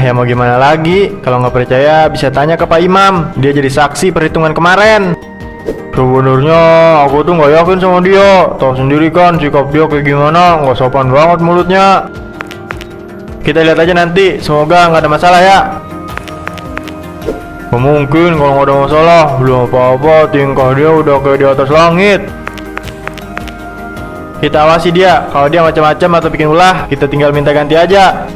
Ya mau gimana lagi? Kalau nggak percaya bisa tanya ke Pak Imam. Dia jadi saksi perhitungan kemarin. Sebenarnya aku tuh nggak yakin sama dia. Tahu sendiri kan sikap dia kayak gimana, nggak sopan banget mulutnya. Kita lihat aja nanti. Semoga nggak ada masalah ya. Mungkin kalau nggak ada masalah, belum apa-apa, tingkah dia udah kayak di atas langit. Kita awasi dia, kalau dia macam-macam atau bikin ulah, kita tinggal minta ganti aja.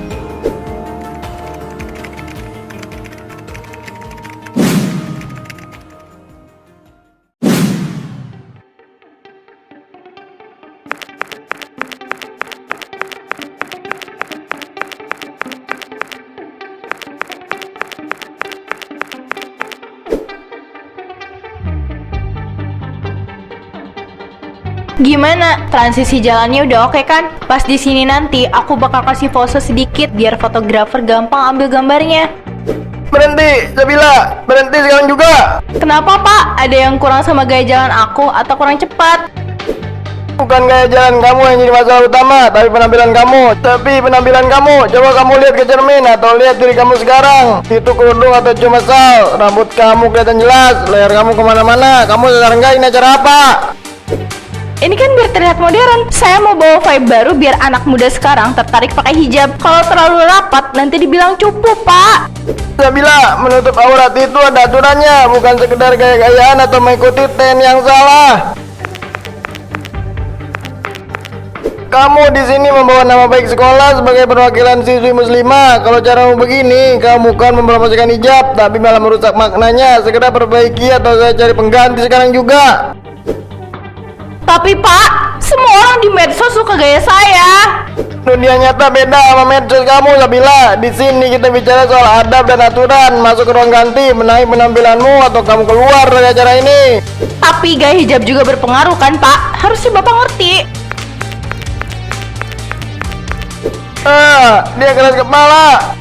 Gimana? Transisi jalannya udah oke kan? Pas di sini nanti aku bakal kasih pose sedikit biar fotografer gampang ambil gambarnya. Berhenti, Sabila, berhenti sekarang juga. Kenapa Pak? Ada yang kurang sama gaya jalan aku atau kurang cepat? Bukan gaya jalan kamu yang jadi masalah utama, tapi penampilan kamu. Coba kamu lihat ke cermin atau lihat diri kamu sekarang. Itu kerudung atau cuma sal? Rambut kamu kelihatan jelas, leher kamu kemana-mana. Kamu sadar nggak ini acara apa? Ini kan biar terlihat modern. Saya mau bawa vibe baru biar anak muda sekarang tertarik pakai hijab. Kalau terlalu rapat nanti dibilang cupu, Pak. Sabila, menutup aurat itu ada aturannya, bukan sekedar gaya-gayaan atau mengikuti tren yang salah. Kamu di sini membawa nama baik sekolah sebagai perwakilan siswi muslimah. Kalau caramu begini, kamu bukan mempromosikan hijab, tapi malah merusak maknanya. Segera perbaiki atau saya cari pengganti sekarang juga. Tapi Pak, Semua orang di medsos suka gaya saya. Dunia nyata beda sama medsos kamu, Sabila. Di sini kita bicara soal adab dan aturan. Masuk ke ruang ganti, benahi penampilanmu atau kamu keluar dari acara ini. Tapi gaya hijab juga berpengaruh kan, Pak? Harusnya Bapak ngerti. Dia keras kepala.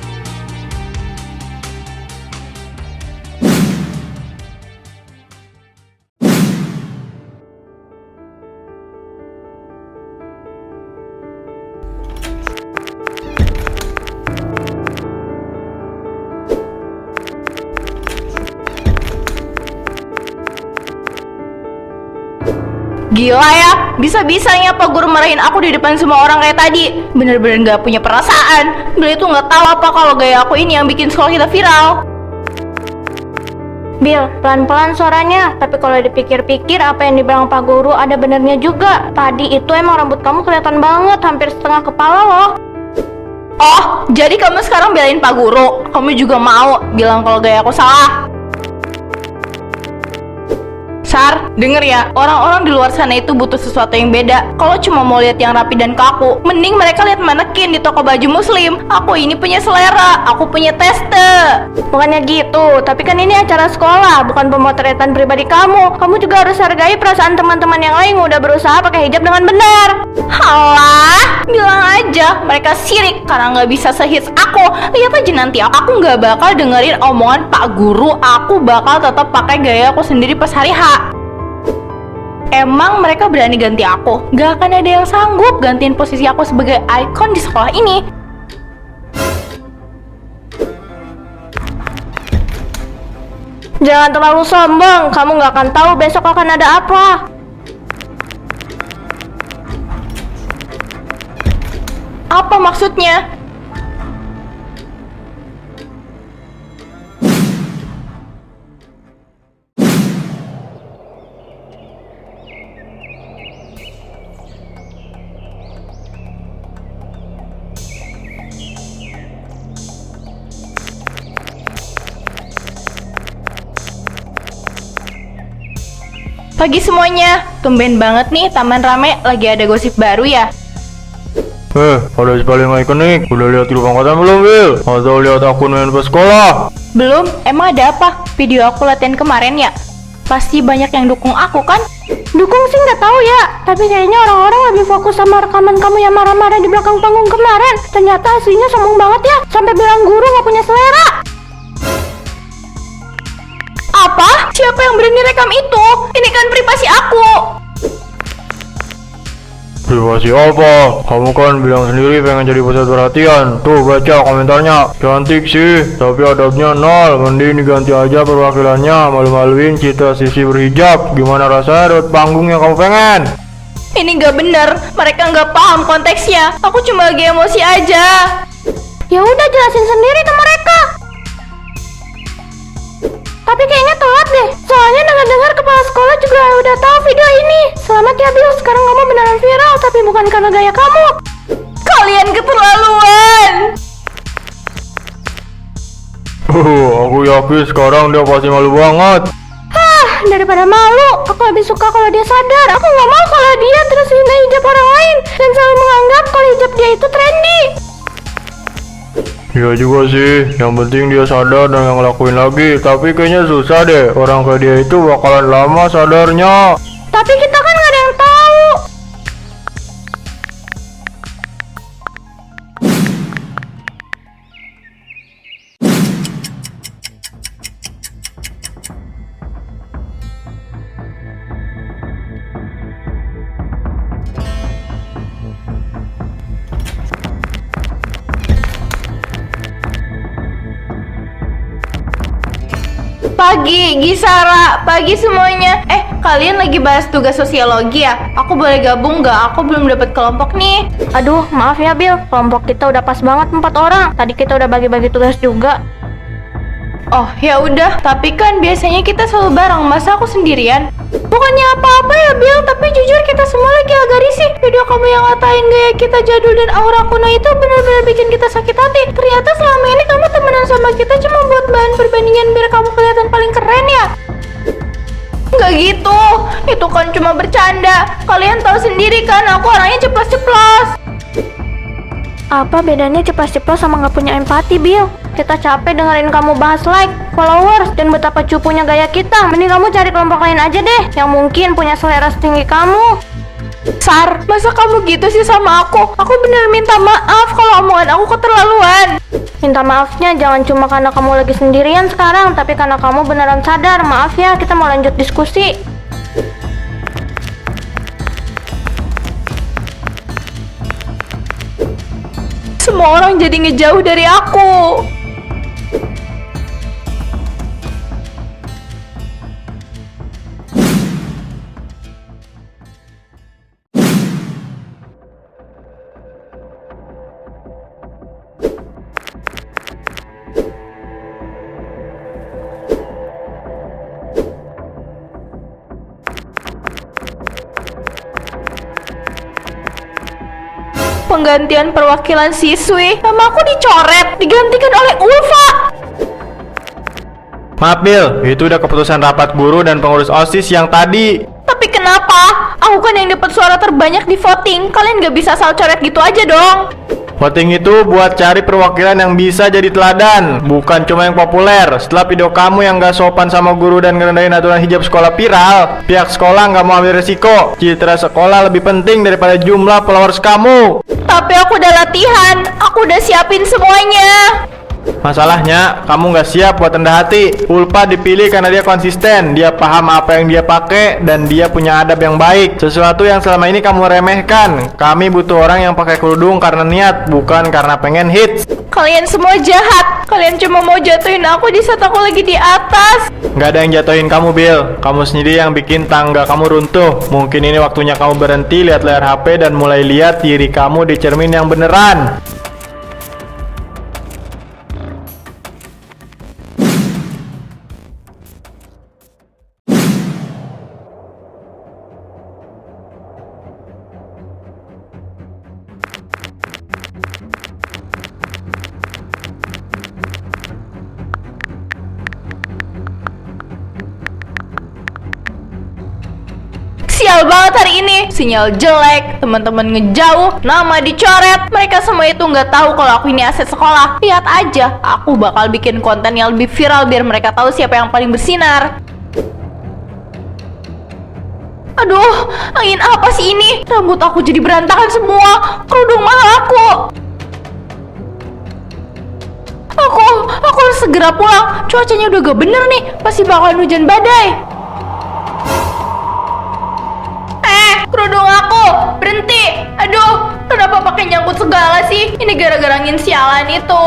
Gila ya, bisa-bisanya Pak Guru marahin aku di depan semua orang kayak tadi. Bener-bener gak punya perasaan. Beliau tuh gak tahu apa kalau gaya aku ini yang bikin sekolah kita viral. Bil, pelan-pelan suaranya. Tapi kalau dipikir-pikir apa yang dibilang Pak Guru ada benernya juga. Tadi itu emang rambut kamu kelihatan banget, hampir setengah kepala loh. Oh, jadi kamu sekarang belain Pak Guru. Kamu juga mau bilang kalau gaya aku salah. Sar, denger ya, orang-orang di luar sana itu butuh sesuatu yang beda. Kalau cuma mau lihat yang rapi dan kaku, mending mereka lihat manekin di toko baju muslim. Aku ini punya selera, aku punya teste. Bukannya gitu, tapi kan ini acara sekolah, bukan pemotretan pribadi kamu. Kamu juga harus hargai perasaan teman-teman yang lain yang udah berusaha pakai hijab dengan benar. Halah, bilang aja mereka sirik karena nggak bisa sehits aku. Lihat aja nanti, aku nggak bakal dengerin omongan Pak Guru. Aku bakal tetap pakai gaya aku sendiri pas hari H. Emang mereka berani ganti aku? Gak akan ada yang sanggup gantiin posisi aku sebagai ikon di sekolah ini. Jangan terlalu sombong, kamu gak akan tahu besok akan ada apa. Apa maksudnya? Pagi semuanya, tumben banget nih taman rame, lagi ada gosip baru ya. Ada si paling ikonik. Udah lihat grup angkatan belum, Will? Atau lihat akun main pas sekolah? Belum, emang ada apa? Video aku latihan kemarin ya? Pasti banyak yang dukung aku kan? Dukung sih nggak tahu ya, tapi kayaknya orang-orang lebih fokus sama rekaman kamu yang marah-marah di belakang panggung kemarin. Ternyata aslinya sombong banget ya, sampai bilang guru nggak punya selera. Apa? Siapa yang berani rekam itu? Ini kan privasi aku. Privasi apa? Kamu kan bilang sendiri pengen jadi pusat perhatian. Tuh baca komentarnya. Cantik sih, tapi adabnya nol. Mending diganti aja perwakilannya. Malu-maluin citra sisi berhijab. Gimana rasanya dapat panggung yang kamu pengen? Ini gak bener. Mereka gak paham konteksnya. Aku cuma lagi emosi aja. Ya udah jelasin sendiri ke mereka. Tapi kayaknya telat deh. Soalnya dengar-dengar kepala sekolah juga udah tahu video ini. Selamat ya Bil, sekarang kamu beneran viral, tapi bukan karena gaya kamu. Kalian keterlaluan. Aku yakin sekarang dia pasti malu banget. Daripada malu, aku lebih suka kalau dia sadar. Aku nggak mau kalau dia terus hina hijab orang lain dan selalu menganggap kalau hijab dia itu trendy. Iya juga sih, yang penting dia sadar dan gak ngelakuin lagi. Tapi kayaknya susah deh, orang kayak dia itu bakalan lama sadarnya. Tapi kita kan nggak ada yang tahu. Pagi, Gisara, pagi semuanya. Kalian lagi bahas tugas sosiologi ya? Aku boleh gabung nggak? Aku belum dapat kelompok nih. Aduh, maaf ya Bil, kelompok kita udah pas banget 4 orang. Tadi kita udah bagi-bagi tugas juga. Oh, ya udah. Tapi kan biasanya kita selalu bareng. Masa aku sendirian? Bukannya apa-apa ya, Bil. Tapi jujur kita semua lagi agak risih. Video kamu yang ngatain gaya kita jadul dan aura kuno itu benar-benar bikin kita sakit hati. Ternyata selama ini kamu temenan sama kita cuma buat bahan perbandingan biar kamu kelihatan paling keren ya. Nggak gitu, itu kan cuma bercanda. Kalian tahu sendiri kan, aku orangnya ceplas-ceplos. Apa bedanya ceplas-ceplos sama nggak punya empati, Bill? Kita capek dengerin kamu bahas like, followers, dan betapa cupunya gaya kita. Mending kamu cari kelompok lain aja deh, yang mungkin punya selera setinggi kamu. Sar, masa kamu gitu sih sama aku? Aku bener minta maaf kalau omongan aku keterlaluan. Minta maafnya jangan cuma karena kamu lagi sendirian sekarang, tapi karena kamu beneran sadar. Maaf ya, kita mau lanjut diskusi. Semua orang jadi ngejauh dari aku. Penggantian perwakilan siswi, nama aku dicoret, digantikan oleh Ulfa. Maaf Bill, itu udah keputusan rapat guru dan pengurus OSIS yang tadi. Tapi kenapa? Aku kan yang dapat suara terbanyak di voting. Kalian gak bisa asal coret gitu aja dong. Voting itu buat cari perwakilan yang bisa jadi teladan, bukan cuma yang populer. Setelah video kamu yang gak sopan sama guru dan ngerendahin aturan hijab sekolah viral, pihak sekolah gak mau ambil resiko. Citra sekolah lebih penting daripada jumlah followers kamu. Tapi aku udah latihan, aku udah siapin semuanya. Masalahnya, kamu gak siap buat rendah hati. Ulfa dipilih karena dia konsisten, dia paham apa yang dia pakai, dan dia punya adab yang baik. Sesuatu yang selama ini kamu remehkan. Kami butuh orang yang pakai kerudung karena niat, bukan karena pengen hits. Kalian semua jahat. Kalian cuma mau jatuhin aku di saat aku lagi di atas. Gak ada yang jatuhin kamu, Bill. Kamu sendiri yang bikin tangga kamu runtuh. Mungkin ini waktunya kamu berhenti lihat layar HP dan mulai lihat diri kamu di cermin yang beneran. Sial banget hari ini. Sinyal jelek, teman-teman ngejauh, nama dicoret. Mereka semua itu nggak tahu kalau aku ini aset sekolah. Lihat aja, aku bakal bikin konten yang lebih viral biar mereka tahu siapa yang paling bersinar. Aduh, angin apa sih ini? Rambut aku jadi berantakan semua. Kerudung mahal aku. Aku harus segera pulang. Cuacanya udah gak bener nih. Pasti bakalan hujan badai. Kerudung aku, berhenti. Aduh, kenapa pakai nyangkut segala sih? Ini gara-gara angin sialan itu.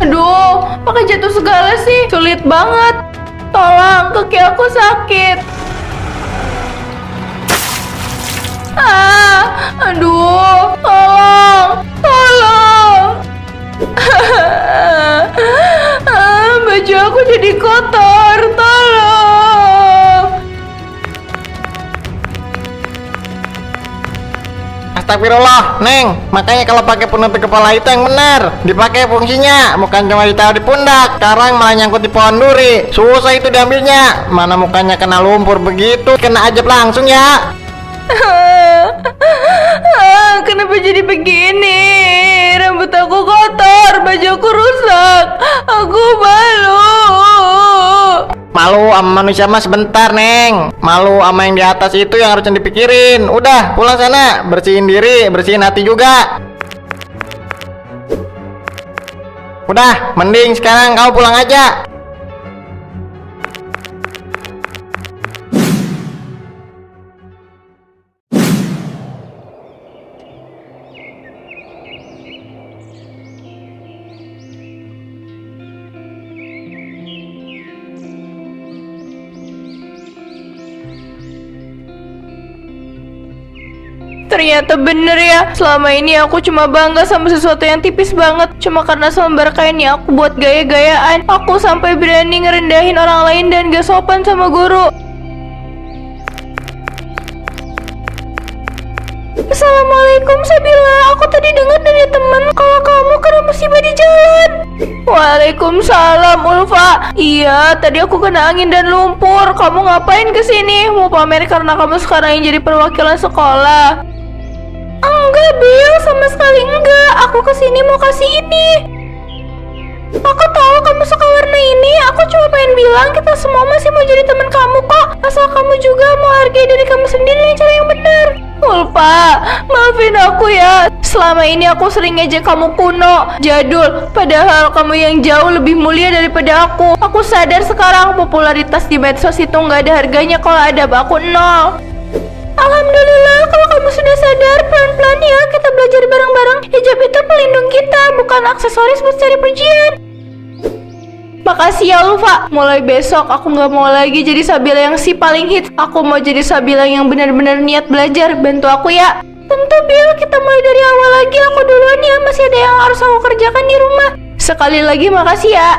Aduh, pakai jatuh segala sih. Sulit banget. Tolong, kaki aku sakit. Aduh, tolong. Baju aku jadi kotor, tolong. Astagfirullah, Neng. Makanya kalau pakai penutup kepala itu yang benar. Dipakai fungsinya, bukan cuma ditaruh di pundak. Sekarang malah nyangkut di pohon duri. Susah itu diambilnya. Mana mukanya kena lumpur begitu, kena ajab langsung ya. Kenapa jadi begini? Rambut aku kotor, baju aku rusak. Aku malu. Malu sama manusia mah sebentar, Neng. Malu sama yang di atas itu yang harusnya dipikirin. Udah, pulang sana. Bersihin diri, bersihin hati juga. Udah, mending sekarang kamu pulang aja. Ternyata bener ya, selama ini aku cuma bangga sama sesuatu yang tipis banget. Cuma karena selembar kainnya aku buat gaya-gayaan. Aku sampai berani ngerendahin orang lain dan gak sopan sama guru. Assalamualaikum Sabila. Aku tadi dengar dari teman kalau kamu kena musibah di jalan. Waalaikumsalam Ulfa. Iya, tadi aku kena angin dan lumpur. Kamu ngapain kesini? Mau pamer karena kamu sekarang yang jadi perwakilan sekolah? Enggak, Bill, sama sekali enggak. Aku kesini mau kasih ini. Aku tahu kamu suka warna ini. Aku cuma pengen bilang kita semua masih mau jadi teman kamu kok. Asal kamu juga mau hargai diri kamu sendiri dengan cara yang benar. Ulfa, maafin aku ya. Selama ini aku sering ngejek kamu kuno, jadul. Padahal kamu yang jauh lebih mulia daripada aku. Aku sadar sekarang popularitas di medsos itu nggak ada harganya kalau ada aku nol. Alhamdulillah, kalau kamu sudah sadar, pelan-pelan ya kita belajar bareng-bareng. Hijab itu pelindung kita, bukan aksesoris buat cari pujian. Makasih ya Ulfa. Mulai besok aku nggak mau lagi jadi Sabila yang si paling hits. Aku mau jadi Sabila yang benar-benar niat belajar. Bantu aku ya. Tentu Bill, kita mulai dari awal lagi. Aku duluan ya, masih ada yang harus aku kerjakan di rumah. Sekali lagi makasih ya.